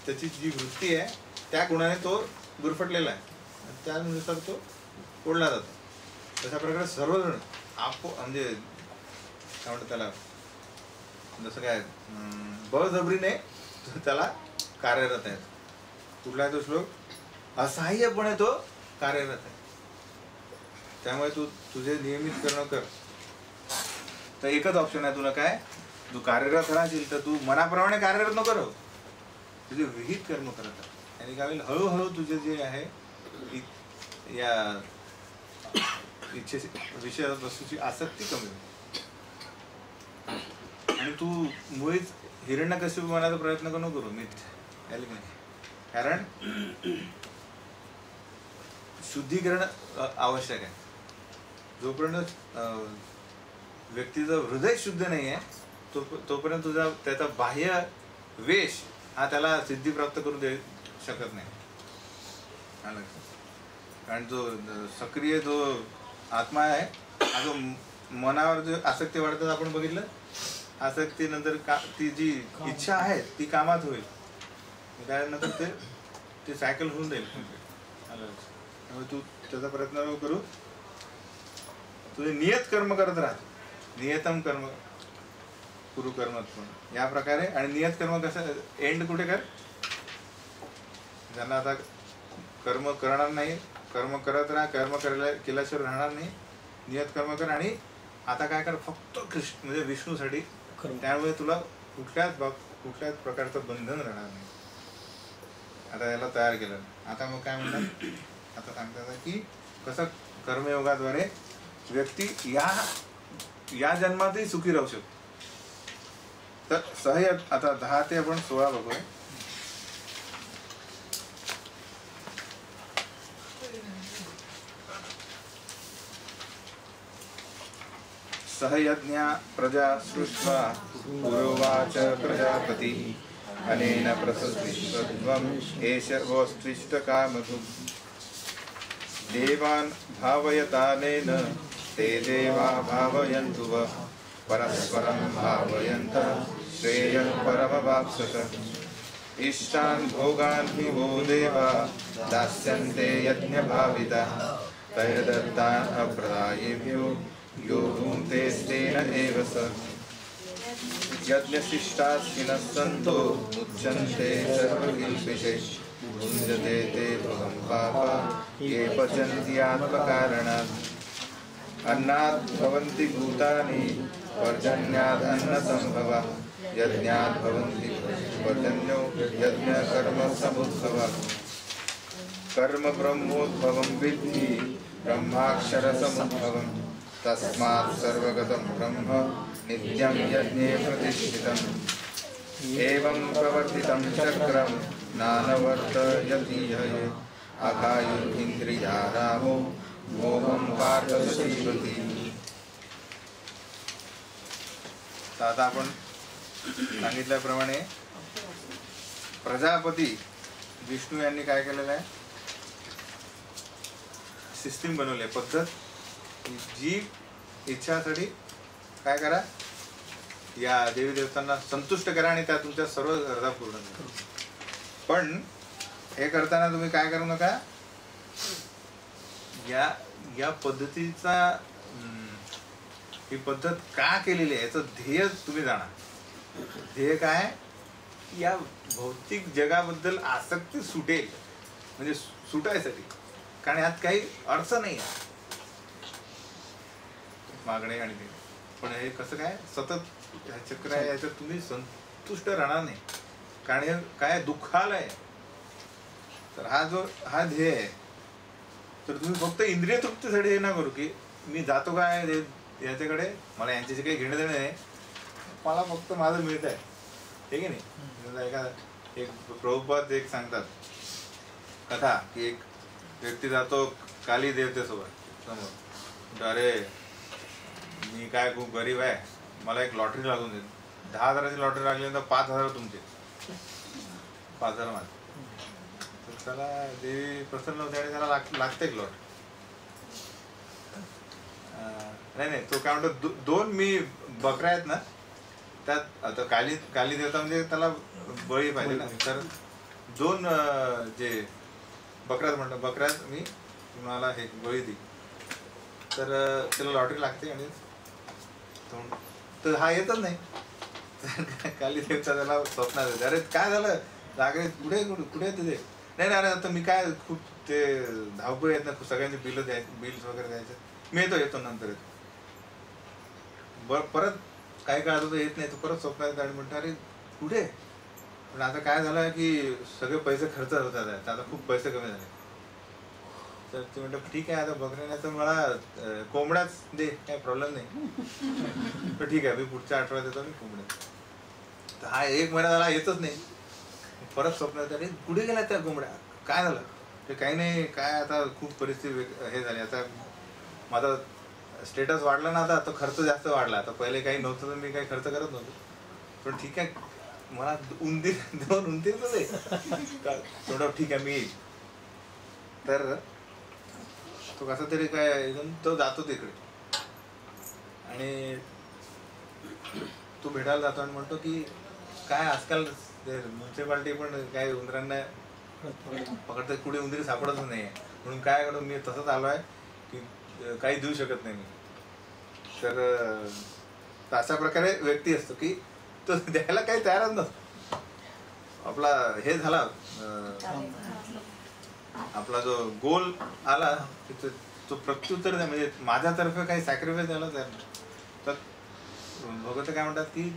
Speaker 1: त्याची जी वृत्ती आहे त्या गुणाने तो गुरफटलेला आहे, त्यानुसार तो ओढला जातो. तशा प्रकारे सर्वजण म्हणजे काय म्हणतात त्याला, जसं काय बळजबरीने त्याला कार्यरत आहे. कुठला आहे तो श्लोक, असहाय्यपणे तो कार्यरत आहे. त्यामुळे तू तुझे नियमित कर्म कर. तर एकच ऑप्शन आहे तुला, काय, तू कार्यरत राहशील तर तू मनाप्रमाणे कार्यरत नको राहू, तुझे विहित कर्म करत राहा. आणि काय होईल, हळूहळू तुझे जे आहे या इच्छे विषय वस्तूची आसक्ती कमी होईल. आणि तू मुळीच हिरण्यकश्यप बनायचा प्रयत्न करू नको कारण शुद्धीकरण आवश्यक आहे. जोपर्यंत व्यक्तीचं हृदय शुद्ध नाही आहे तोपर्यंत तुझा त्याचा बाह्य वेश हा त्याला सिद्धी प्राप्त करू दे शकत नाही. कारण जो सक्रिय जो आत्मा आहे हा जो मनावर जो आसक्ती वाढतात आपण बघितलं, आसक्ती नंतर ती जी इच्छा आहे ती कामात होईल, त्यानंतर ते सायकल होऊन जाईल. त्यामुळे तू त्याचा प्रयत्न करू, तुझे नियत कर्म करत राहा. नियतम कर्म कुरु कर्मत्व या प्रकारे. आणि नियत कर्म कसं एंड कुठे कर, ज्यांना आता कर्म करणार नाही, कर्म करत राहा, कर्म केल्याशिवाय राहणार नाही, नियत कर्म कर. आणि आता काय कर, फक्त कृष्ण म्हणजे विष्णूसाठी. त्यामुळे तुला कुठल्याच प्रकारचं बंधन राहणार नाही. आता याला तयार केलं. आता मग काय म्हणतात, आता सांगतात की कसं कर्मयोगाद्वारे व्यक्ती या जन्मातही सुखी राहू शकतो. तर सहयज्ञ आता 10 ते आपण 16 बघूया. सहयज्ञा प्रजा सृष्ट्वा पुरोवाच प्रजापति अनेन प्रसविश्वत्वम् एष वोस्त्विष्टकामधुः देवान् भावयतानेन ते देवा भावयन्तु वः परस्परं भावयन्तः श्रेयः परमवाप्स्यथ इष्टान् भोगान् हि वो देवा दास्यन्ते यज्ञभाविताः तैर्दत्तान् अप्रदायेभ्यो यो भुङ्क्तेस्तेन एव स यज्ञशिष्टास्तिनः सन्तो मुच्यन्ते सर्वकिल्बिषैः भुञ्जते ते भगं पापा ये पचन्ति आत्मकारणात् अन्नात् भवन्ति भूतानि पर्जन्यात् अन्नसम्भवः यज्ञात् भवन्ति पर्जन्यो यज्ञकर्म समुद्भवः कर्म ब्रह्मोद्भवं विद्धि ब्रह्माक्षरसमुद्भवं तस्मात् सर्वगतं ब्रह्म नित्यं यज्ञे प्रतिष्ठितम् एवं प्रवर्तितं चक्रं नानवर्तयति यये अघायुरिन्द्रियारामो मोहं पार्थजीवति. आता आपण सांगितल्याप्रमाणे प्रजापती विष्णू यांनी काय केलेलं आहे, सिस्टीम बनवली आहे, पद्धत. जी इच्छासाठी काय करा, या देवी देवतांना संतुष्ट करा आणि त्या तुमच्या सर्व गरजा पूर्ण करा. पण हे करताना तुम्ही काय करू नका, या पद्धतीचा ही पद्धत का केलेली आहे याचं ध्येय तुम्ही जाणा. ध्येय काय, या भौतिक जगाबद्दल आसक्ती सुटेल, म्हणजे सुटायसाठी, कारण यात काही अर्थ नाही आहे मागणे आणि ते. पण हे कसं काय सतत चक्र आहे, याच्यात तुम्ही संतुष्ट राहणार नाही, कारण हे काय दुःखालय. तर हा ध्येय आहे. तर तुम्ही फक्त इंद्रिय तृप्तीसाठी हे ना करू की मी जातो काय याच्याकडे, मला यांच्याशी काही घेणं देणं नाही, मला फक्त माझं मिळत आहे, ठीक आहे नाही. एखादा एक प्रभुपाद एक सांगतात कथा की एक व्यक्ती जातो काली देवतेसोबत समोर, अरे मी काय खूप गरीब आहे, मला एक लॉटरी लागून देईल, 10,000ची लॉटरी लागली तर 5,000 तुमचे, 5,000 माझे. तर त्याला देवी प्रसन्न होते आणि त्याला लागते एक लॉटरी. नाही तो काय म्हणतो, 2 मी बकऱ्या आहेत ना, त्यात आता काली देवता म्हणजे त्याला बळी पाहिजे ना, तर 2 जे बकऱ्यात म्हणतात, बकऱ्यात मी तुम्हाला हे बळी देईल. तर त्याला लॉटरी लागते आणि तर हा येतच नाही. काली देवता त्याला स्वप्नात येते, अरे काय झालं लागले, कुठे कुठे तिथे, नाही अरे आता मी काय खूप ते धावपळ येत ना, सगळ्यांचे बिल्स वगैरे द्यायचे, मी येतो नंतर येतो. परत काय काळ होतं येत नाही, तो परत स्वप्नात येतो आणि म्हणतो अरे कुठे, पण आता काय झालं की सगळे पैसे खर्च होतात, आता खूप पैसे कमी झाले. तर ते म्हणतो ठीक आहे आता बकऱ्या तर मला कोंबड्याच दे, काय प्रॉब्लेम नाही. तर ठीक आहे मी पुढच्या आठवड्यात येतो मी कोंबड्या. तर हा 1 महिना झाला येतच नाही. परत स्वप्नात अरे कुठे गेला त्या कोंबड्या, काय झालं, ते काही नाही, काय आता खूप परिस्थिती हे झाली, आता माझा स्टेटस वाढला ना, आता तो खर्च जास्त वाढला, आता पहिले काही नव्हतं तर मी काही खर्च करत नव्हतो, पण ठीक आहे मला 2 उंदीर थोडं ठीक आहे मी येईल. तर तो कसा तरी काय तो जातो तिकडे आणि तो भेटायला जातो आणि म्हणतो की काय आजकाल म्युन्सिपाल्टी पण काय उंदरांना पकडतात, कुठे उंदीर सापडतच नाही आहे, म्हणून काय करू मी तसंच आलो आहे की काही देऊ शकत नाही मी. तर अशा प्रकारे व्यक्ती असतो की तो द्यायला काही तयारच नसतो. आपला हे झाला, आपला जो गोल आला तो प्रत्युत्तर द्या, म्हणजे माझ्यातर्फे काही सॅक्रिफाईस द्यायला तयार नाही. तर भगवंत काय म्हणतात की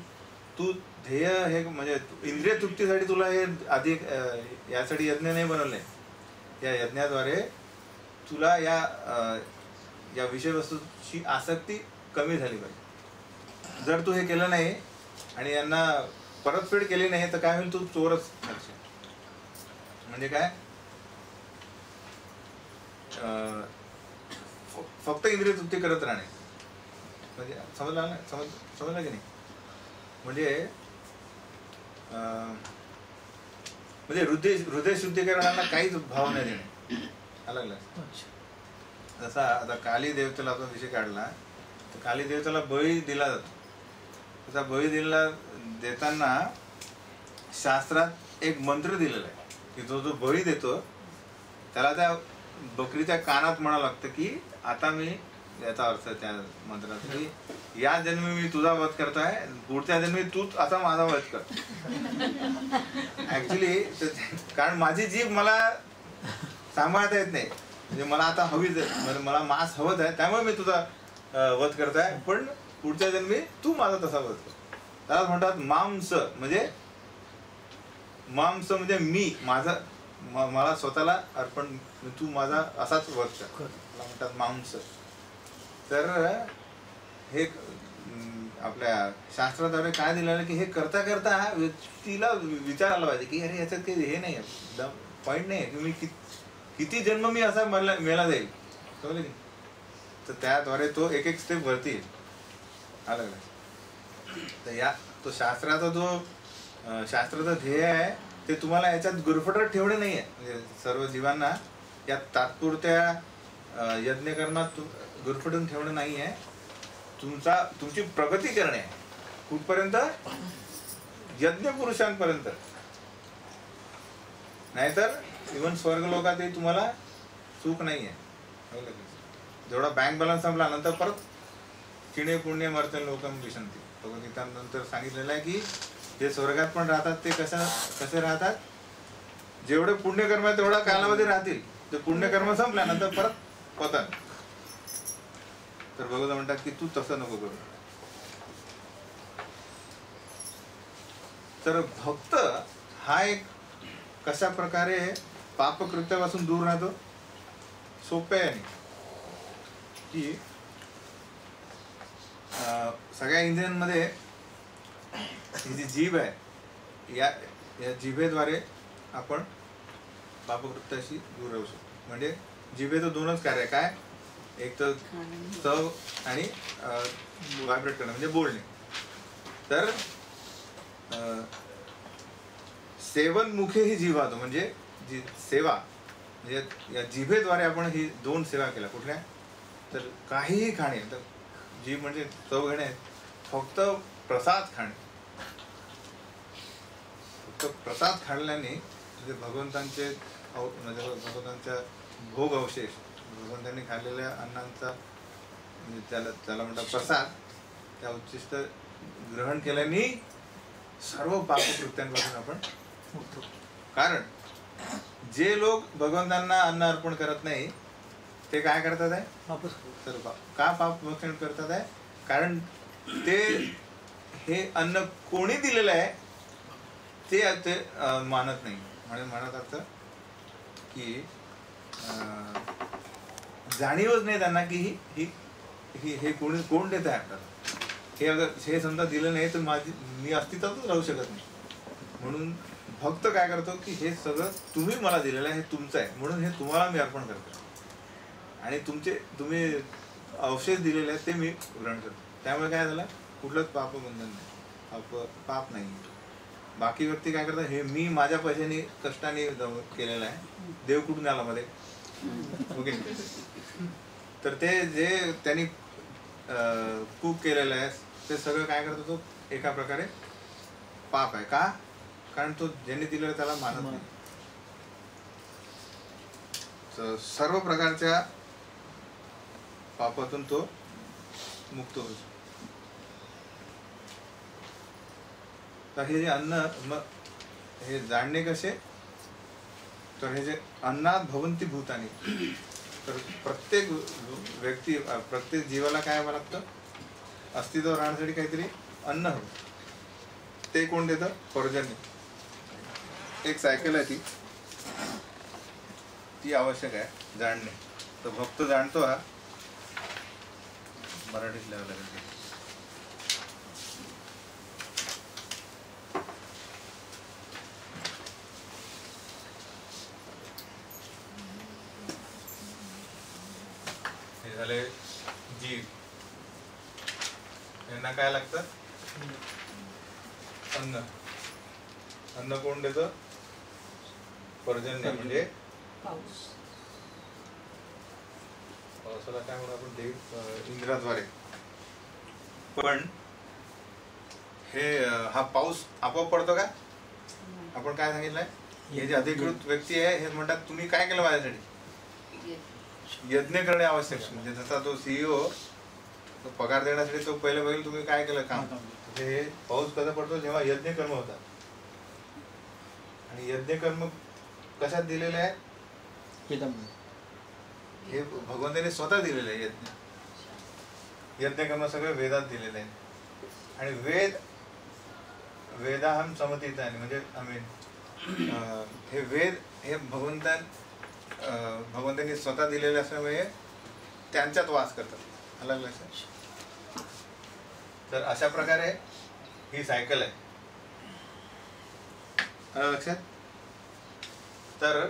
Speaker 1: तू ध्येय हे म्हणजे इंद्रिय तृप्तीसाठी तुला हे आधी यासाठी यज्ञ नाही बनवले, या यज्ञाद्वारे तुला या विषयवस्तूची आसक्ती कमी झाली पाहिजे. जर तू हे केलं नाही आणि यांना परतफेड केली नाही तर काय होईल, तू चोरच ठरशील. म्हणजे काय, फक्त इंद्रिय तृप्ती करत राहणे, म्हणजे समजलं की नाही. म्हणजे हृदय शुद्धीकरणाला काहीच भाव नाही देणे. अलग जसा आता काली देवतेला आपण विषय काढला, तर काली देवतेला बळी दिला जातो. तसा बळी देताना शास्त्रात एक मंत्र दिलेला आहे की जो बळी देतो त्याला त्या बकरीच्या कानात म्हणावं लागतं की आता मी याचा अर्थ त्या मंत्रात की या जन्मी मी तुझा वध करतोय, पुढच्या जन्मी तूच असा माझा वध कर. ऍक्च्युली कारण माझी जीभ मला सांभाळता येत नाही, म्हणजे मला आता हवीच आहे, मला मांस हवंच आहे, त्यामुळे मी तुझा वध करतोय, पण पुढच्या जन्मी तू माझा तसा वध कर. त्याला म्हणतात मांस, म्हणजे मांस म्हणजे मी माझा मला स्वतःला अर्पण, तू माझा असाच वध कर, त्याला म्हणतात मांस. तर हे आपल्या शास्त्राद्वारे काय दिलेलं की हे करता करता व्यक्तीला विचार आला पाहिजे की अरे याच्यात काही हे नाही आहे, पॉईंट नाही आहे की मी किती जन्म मी असा मेला जाईल, कळलं की. तर त्याद्वारे तो एक एक स्टेप वरती आला. तर या तो शास्त्राचा जो शास्त्राचं ध्येय आहे ते तुम्हाला याच्यात गुरफटत ठेवणे नाही आहे, म्हणजे सर्व जीवांना या तात्पुरत्या यज्ञकर्मात गुरफटून ठेवणं नाही आहे, तुमची प्रगती करणे आहे. कुठपर्यंत? यज्ञ पुरुषांपर्यंत. नाहीतर इव्हन स्वर्ग लोकातही तुम्हाला सुख नाही आहे. जेवढा बँक बॅलन्स संपला नंतर परत चिणे पुण्य मर्त्य लोकम विशंती. भगवद्गीतानंतर सांगितलेलं आहे की जे स्वर्गात पण राहतात ते कसे राहतात, जेवढे पुण्यकर्म आहे तेवढा कालावधी राहतील, ते पुण्यकर्म संपल्यानंतर परत पतन. तर भगवंत म्हणतात की तू तसं नको करू. तर भक्त हा एक कशा प्रकारे पापकृत्यापासून दूर राहतो, सोप्या आहे की सगळ्या इंद्रियांमध्ये ही जी जीभ आहे या जिभेद्वारे आपण पापकृत्याशी दूर राहू शकतो. म्हणजे जिभेचं दोनच कार्य काय, एक तर चव आणि व्हायब्रेट करणं म्हणजे बोलणे. तर सेवन मुखे ही जीवा, म्हणजे जी सेवा म्हणजे या जिभेद्वारे आपण ही दोन सेवा केल्या. कुठल्या? तर काहीही खाणे, तर जीभ म्हणजे चव घेणे, फक्त प्रसाद खाणे. फक्त प्रसाद खाल्ल्याने म्हणजे भगवंतांचे म्हणजे भगवंतांच्या भोग अवशेष, भगवंतांनी खाल्लेल्या अन्नांचा म्हणजे त्याला म्हणतात प्रसाद, त्या उच्चिष्ट ग्रहण केल्याने सर्व पापकृत्यांपासून आपण मुक्त. कारण जे लोक भगवंतांना अन्न अर्पण करत नाही ते काय करतात आहे,
Speaker 2: वापस
Speaker 1: तर का पाप भक्षण करतात आहे, कारण ते हे अन्न कोणी दिलेलं आहे ते मानत नाही. म्हणत असतं की जाणीवच नाही त्यांना की हे कोण देत आहे आपल्याला. हे अगर हे समजा दिलं नाही तर मी अस्तित्वातच राहू शकत नाही. म्हणून भक्त काय करतो की हे सगळं तुम्ही मला दिलेलं आहे, हे तुमचं आहे, म्हणून हे तुम्हाला मी अर्पण करतो आणि तुम्ही अवशेष दिलेले आहेत ते मी ग्रहण करतो. त्यामुळे काय झालं, कुठलंच पापबंधन नाही, पाप नाही. बाकी व्यक्ती काय करतात, हे मी माझ्या पैशाने कष्टाने केलेलं आहे, देव कुठून आला मध्ये, ओके. तर ते जे त्यांनी कूक केलेलं आहे ते सगळं काय करतो, तो एका प्रकारे पाप आहे. का? कारण तो ज्यांनी दिलेलं त्याला मानत नाही. सर्व प्रकारच्या पापातून तो मुक्त होतो. तर हे जे अन्न, मग हे जाणणे कसे, तर हे जे अन्नात भवंती भूतानी, तर प्रत्येक व्यक्ती प्रत्येक जीवाला काय हवं लागतं, अस्तित्व राहण्यासाठी काहीतरी अन्न हवं. ते कोण देतं? पर्जन्य. एक सायकल आहे ती आवश्यक आहे जाणणे. तर भक्त जाणतो हा, मराठीत लिहावं लागेल. हे झाले जीव. यांना काय लागतं? अन्न. अन्न कोण देतं? पर्जन्य म्हणजे
Speaker 4: पाऊस.
Speaker 1: पावसाला काय म्हणून आपण देव इंद्राद्वारे. पण हे हा पाऊस आपोआप पडतो का? आपण काय सांगितलंय, हे जे अधिकृत व्यक्ती आहे हे म्हणतात तुम्ही काय केलं माझ्यासाठी, यज्ञ करणे आवश्यक आहे. म्हणजे जसा तो सीईओ तो पगार देण्यासाठी तो पहिले बघेल तुम्ही काय केलं काम. हे पाऊस कसा पडतो जेव्हा यज्ञ कर्म होतात. आणि यज्ञ कर्म कशात दिलेले आहे? हे भगवंताने स्वतः दिलेले आहे. यज्ञ कर्म सगळे वेदात दिलेले आहे. आणि वेदाहम समतीतानी म्हणजे हे वेद हे भगवंतांनी स्वतः दिलेले असल्यामुळे त्यांच्यात वास करतात. अलग लक्षात. तर अशा प्रकारे ही सायकल आहे. अलग लक्षात. तर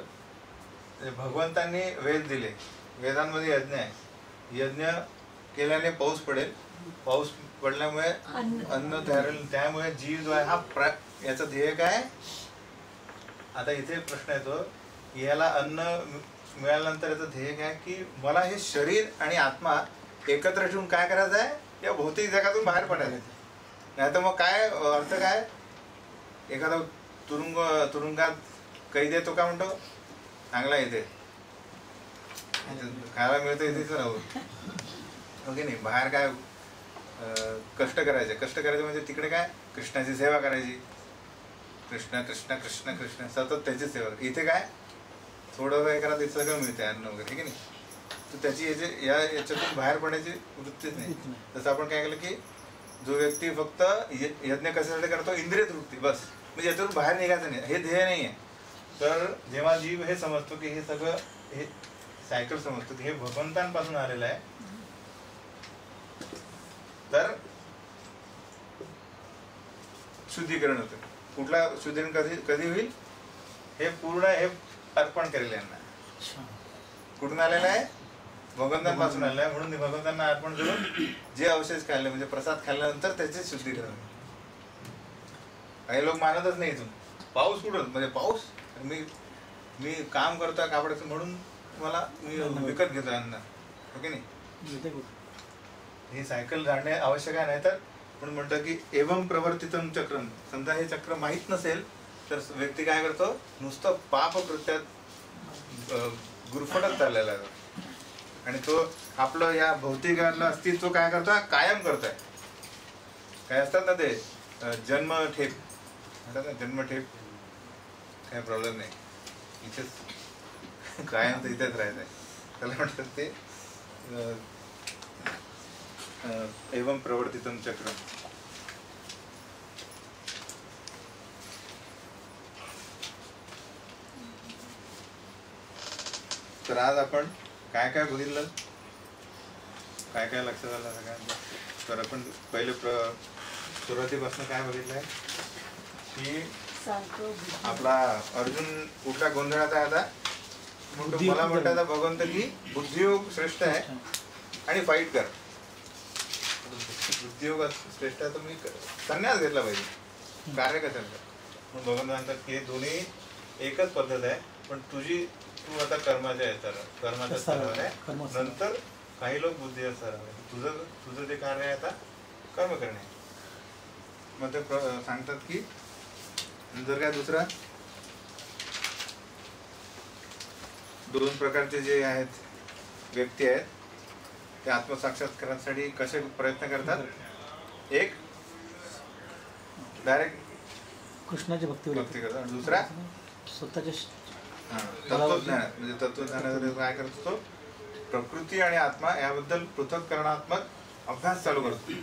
Speaker 1: भगवंतांनी वेद दिले. वेदांमध्ये यज्ञ आहे. यज्ञ केल्याने पाऊस पडेल. पाऊस पडल्यामुळे अन्न तयार होईल. त्यामुळे जीव जो आहे हा याचं ध्येय काय? आता इथे प्रश्न येतो याला अन्न मिळाल्यानंतर याचं ध्येय काय की मला हे शरीर आणि आत्मा एकत्र ठेवून काय करायचं आहे? या भौतिक जगातून बाहेर पडायचं. नाही तर मग काय अर्थ काय? एखादा तुरुंगात कैद येतो का म्हणतो चांगला येते खायला मिळतं इथेच राहू. ओके नाही. बाहेर काय कष्ट करायचे म्हणजे तिकडे काय कृष्णाची सेवा करायची. कृष्ण कृष्ण कृष्ण कृष्ण सतत त्याची सेवा. इथे काय थोडं काय करा ते सगळं मिळते अन्न वगैरे. हे की नाही. तर त्याची याच्यातून बाहेर पडण्याची वृत्तीच नाही. तसं आपण काय केलं की जो व्यक्ती फक्त यज्ञ कशासाठी करतो? इंद्रिय तृप्ती बस. म्हणजे याच्यातून बाहेर निघायचं नाही. हे ध्येय नाही आहे. तर जेव्हा जीव हे समजतो की हे सगळं हे सायकल समजतो की हे भगवंतांपासून आलेलं आहे. तर शुद्धीकरण होतं. कुठला शुद्धीकरण कधी होईल? हे पूर्ण हे अर्पण करेल यांना. कुठून आलेलं आहे? भगवंतांपासून आलेलं आहे. म्हणून भगवंतांना अर्पण करून जे अवशेष खाल्ले म्हणजे प्रसाद खाल्ल्यानंतर त्याचे शुद्धीकरण. काही लोक मानतच नाही. इथून पाऊस कुठं म्हणजे पाऊस मी काम करतोय कापडाचं म्हणून मला मी विकत घेतो अन्न. ओके नाही. ही सायकल जाणणे आवश्यक आहे. नाही तर म्हणून म्हणतं की एवं प्रवर्तितम चक्रम. समजा हे चक्र माहीत नसेल तर व्यक्ती काय करतो? नुसतं पाप कृत्यात गुरफटत चाललेला आहे. आणि तो आपलं या भौतिकातलं अस्तित्व काय करतोय? कायम करतोय. काय असतात ना ते जन्मठेप म्हणतात ना. जन्मठेप काय प्रॉब्लेम नाही. इथेच कायम तर इथेच राहायचं आहे. त्याला म्हणतात ते एवं प्रवर्तितम चक्र. तर आज आपण काय काय बघितलं? काय काय लक्षात आलं सगळ्यांना? तर आपण पहिले सुरुवातीपासून काय बघितलंय की आपला अर्जुन कुठल्या गोंधळात आहे आता? म्हणतो मला म्हणतात भगवंत की बुद्धियोग श्रेष्ठ आहे आणि फाईट कर. बुद्धियोग श्रेष्ठ आहे. तुम्ही संन्यास घेतला पाहिजे. कार्य कसं म्हणून भगवंत म्हणतात की दोन्ही एकच पद्धत आहे. पण तू आता कर्माच्या स्तरावर आहे. नंतर काही लोक बुद्धी स्तरावर. तुझं जे कार्य आहे आता कर्म करणे. मग ते सांगतात की जर काय दुसरा दोन प्रकारचे जे आहेत व्यक्ती आहेत ते आत्मसाक्षात्कारासाठी कसे प्रयत्न करतात? एक डायरेक्ट
Speaker 2: कृष्णाची भक्ती
Speaker 1: करतात. दुसरा
Speaker 2: स्वतःच्या
Speaker 1: तत्वज्ञान म्हणजे तत्वज्ञानामध्ये काय करतो? तो प्रकृती आणि आत्मा याबद्दल पृथक्करणात्मक अभ्यास चालू करतो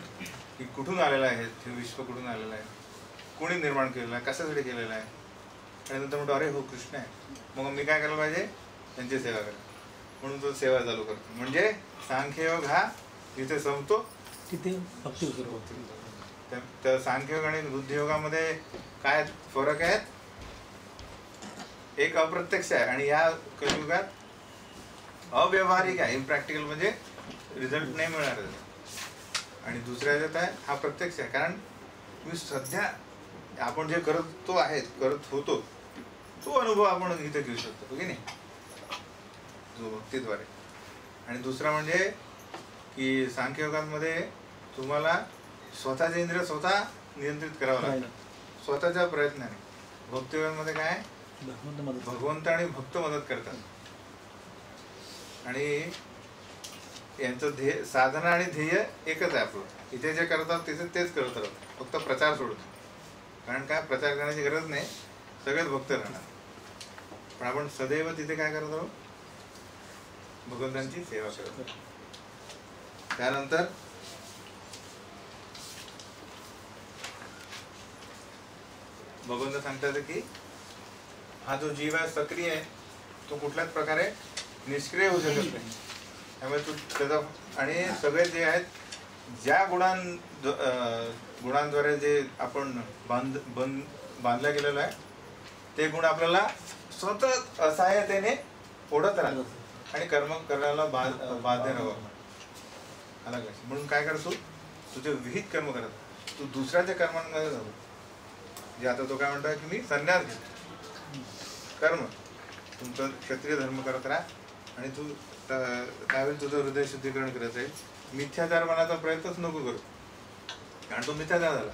Speaker 1: की कुठून आलेला आहे हे विश्व, कुठून आलेलं आहे, कोणी निर्माण केलेलं आहे, कशासाठी केलेलं आहे. आणि नंतर म्हणतो अरे हो कृष्ण आहे. मग मी काय करायला पाहिजे? त्यांची सेवा करा. म्हणून तो सेवा चालू करतो. म्हणजे सांख्ययोग हा जिथे संपतो
Speaker 2: तिथे भक्ती होतो.
Speaker 1: त्या सांख्ययोग आणि बुद्धियोगामध्ये काय फरक आहे? एक अप्रत्यक्ष आहे आणि या कलियुगात अव्यवहारिक आहे. इम्प्रॅक्टिकल म्हणजे रिझल्ट नाही मिळणार. आणि दुसऱ्या ह्याच्यात आहे हा प्रत्यक्ष आहे. कारण तुम्ही सध्या आपण जे करत होतो तो अनुभव आपण इथे घेऊ शकतो. ओके नाही. जो भक्तीद्वारे. आणि दुसरा म्हणजे की सांख्ययोगामध्ये तुम्हाला स्वतःचे इंद्रिय स्वतः नियंत्रित करावं लागतं स्वतःच्या प्रयत्नाने. भक्तियोगामध्ये काय भगवंत आणि भक्त मदत करतात. आणि यांचं ध्येय, साधना आणि ध्येय एकच आहे आपलं. इथे जे करतात तिथे तेच करत राहतात, फक्त प्रचार सोडतो. कारण काय, प्रचार करण्याची गरज नाही, सगळेच भक्त राहणार. पण आपण सदैव तिथे काय करत आहोत, भगवंतांची सेवा करत आहोत. त्यानंतर भगवंत सांगतात की हा जो जीव आहे सक्रिय आहे, तो कुठल्याच प्रकारे निष्क्रिय होऊ शकत नाही. त्यामुळे तू त्याचा, आणि सगळे जे आहेत, ज्या गुणांद्वारे जे आपण बांधल्या गेलेलं आहे, ते गुण आपल्याला सतत असहाय्यतेने ओढत राहतात आणि कर्म करायला बाध्य राहावं. म्हणून काय करतो, तुझे विहित कर्म करत, तू दुसऱ्याच्या कर्मांमध्ये जाऊ. जे आता तो काय म्हणतोय की मी संन्यास घेतो, कर्म तुमचं क्षत्रिय धर्म करत राहा, आणि तू त्यावेळी तुझं हृदय शुद्धीकरण करत राहील. मिथ्याचार मनाचा प्रयत्नच नको करू, कारण तो मिथ्याचार झाला.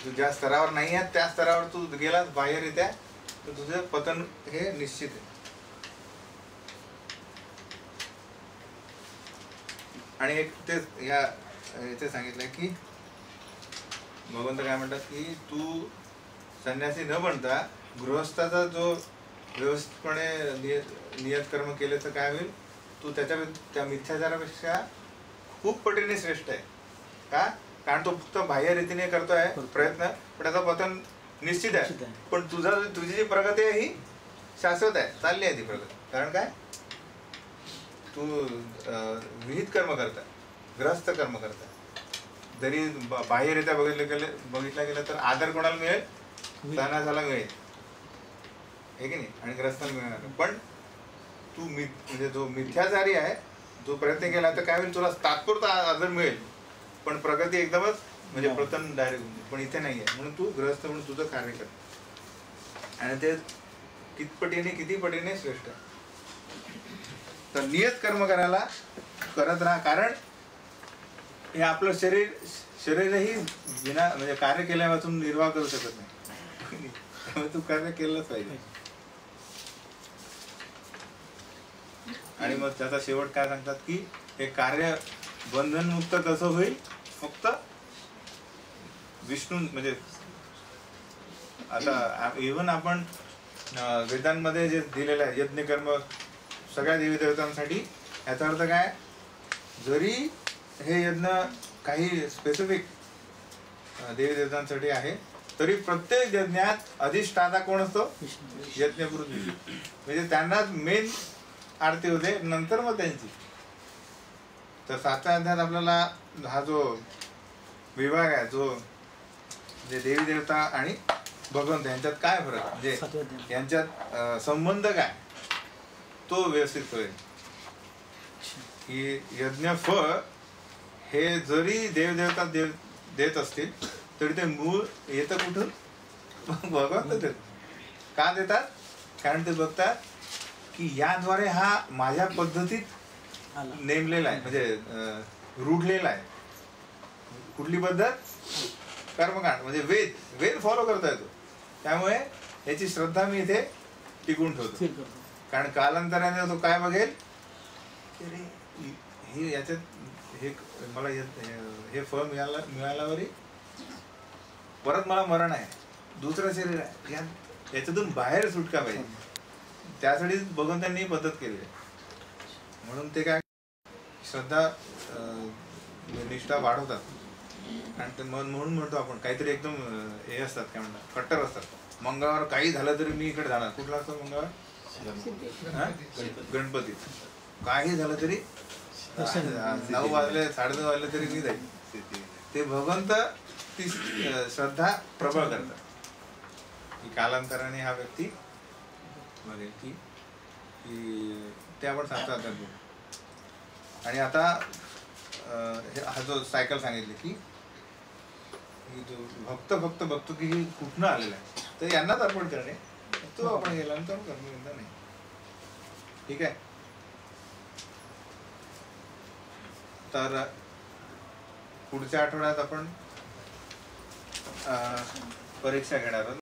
Speaker 1: तू ज्या स्तरावर नाही आहे त्या स्तरावर तू गेलास बाहेररित्या, तर तुझं पतन हे निश्चित आहे. आणि एक ते याचे सांगितलंय की भगवंत काय म्हणतात की तू संन्यासी न बनता गृहस्थाचा जो व्यवस्थितपणे नियत कर्म केले तर काय होईल, तू त्या मिथ्याचारापेक्षा खूप पटीने श्रेष्ठ आहे. का, कारण तो फक्त बाह्य रीतीने करतोय प्रयत्न, पण त्याचं पतन निश्चित आहे. पण तुझी जी प्रगती आहे ही शाश्वत आहे, चालली आहे ती प्रगती. कारण काय, तू विहित कर्म करता, ग्रहस्थ कर्म करता. जरी बाह्यरित्या बघितलं गेलं तर आदर कोणाला मिळेल, सन्यासाला मिळेल, हे की नाही, आणि ग्रहस्थाला मिळणार. पण तू म्हणजे जो मिथ्याचारी आहे, जो प्रयत्न केला तर काय होईल, तुला तात्पुरता आदर मिळेल, पण प्रगती एकदमच म्हणजे प्रथम डायरेक्ट होईल. पण इथे नाही आहे, म्हणून तू ग्रहस्थ म्हणून तुझं कार्य कर, आणि ते किती पटीने श्रेष्ठ आहे. तर नियत कर्म करायला करत राहा, कारण हे आपलं शरीरही विना म्हणजे कार्य केल्यापासून निर्वाह करू शकत नाही. त्यामुळे तू कार्य केलंच पाहिजे. आणि मग त्याचा शेवट काय सांगतात की हे कार्य बंधनमुक्त कसं होईल, फक्त विष्णू म्हणजे आता इव्हन आपण वेदांमध्ये जे दिलेलं आहे यज्ञ कर्म सगळ्या देवी देवतांसाठी, याचा अर्थ काय, जरी हे यज्ञ काही स्पेसिफिक देवी देवतांसाठी आहे, तरी प्रत्येक यज्ञात अधिष्ठाता कोण असतो, यज्ञपुरुष. म्हणजे त्यांनाच मेन आरती होते, नंतर मग त्यांची. तर 7व्या अध्यायात आपल्याला हा जो विभाग आहे, जो जे देवी देवता आणि भगवंत यांच्यात काय फरक, म्हणजे यांच्यात संबंध काय, तो व्यवस्थित होईल. की यज्ञ फळ हे जरी देवदेवता देत असतील, तरी ते मूळ येतं कुठून, भगवंत देतात. का देतात, कारण ते बघतात की याद्वारे हा माझ्या पद्धतीत नेमलेला आहे, म्हणजे रूढलेला आहे. कुठली पद्धत, कर्मकांड, म्हणजे वेद फॉलो करता येतो. त्यामुळे याची श्रद्धा मी इथे टिकून ठेवतो. कारण कालांतराने तो काय बघेल, हे याच्यात हे मला हे फळ मिळाल्यावरही परत मला मरण आहे, दुसरं शरीर आहे, याच्यातून बाहेर सुटका पाहिजे. त्यासाठी भगवंतांनी पद्धत केली आहे. म्हणून ते काय श्रद्धा निष्ठा वाढवतात. आणि म्हणून म्हणतो आपण काहीतरी एकदम हे असतात, काय म्हणतात, कट्टर असतात. मंगळवार काही झालं तरी मी इकडे जाणार. कुठला असतो मंगळवार, गणपती. काही झालं तरी 9 वाजले 9:30 वाजले तरी मी जाईल. ते भगवंत ती श्रद्धा प्रबळ करतात. की कालांतराने हा व्यक्ती बघेल की ते आपण सांगतो. आणि आता हा जो सायकल सांगितली की जो भक्त बघतो की ही कुठनं आलेला आहे, तर यांनाच अर्पण करणे, तो आपण गेल्यानंतर कर्मविंदा नाही. ठीक आहे. तर पुढच्या आठवड्यात आपण परीक्षा घेणार आहोत.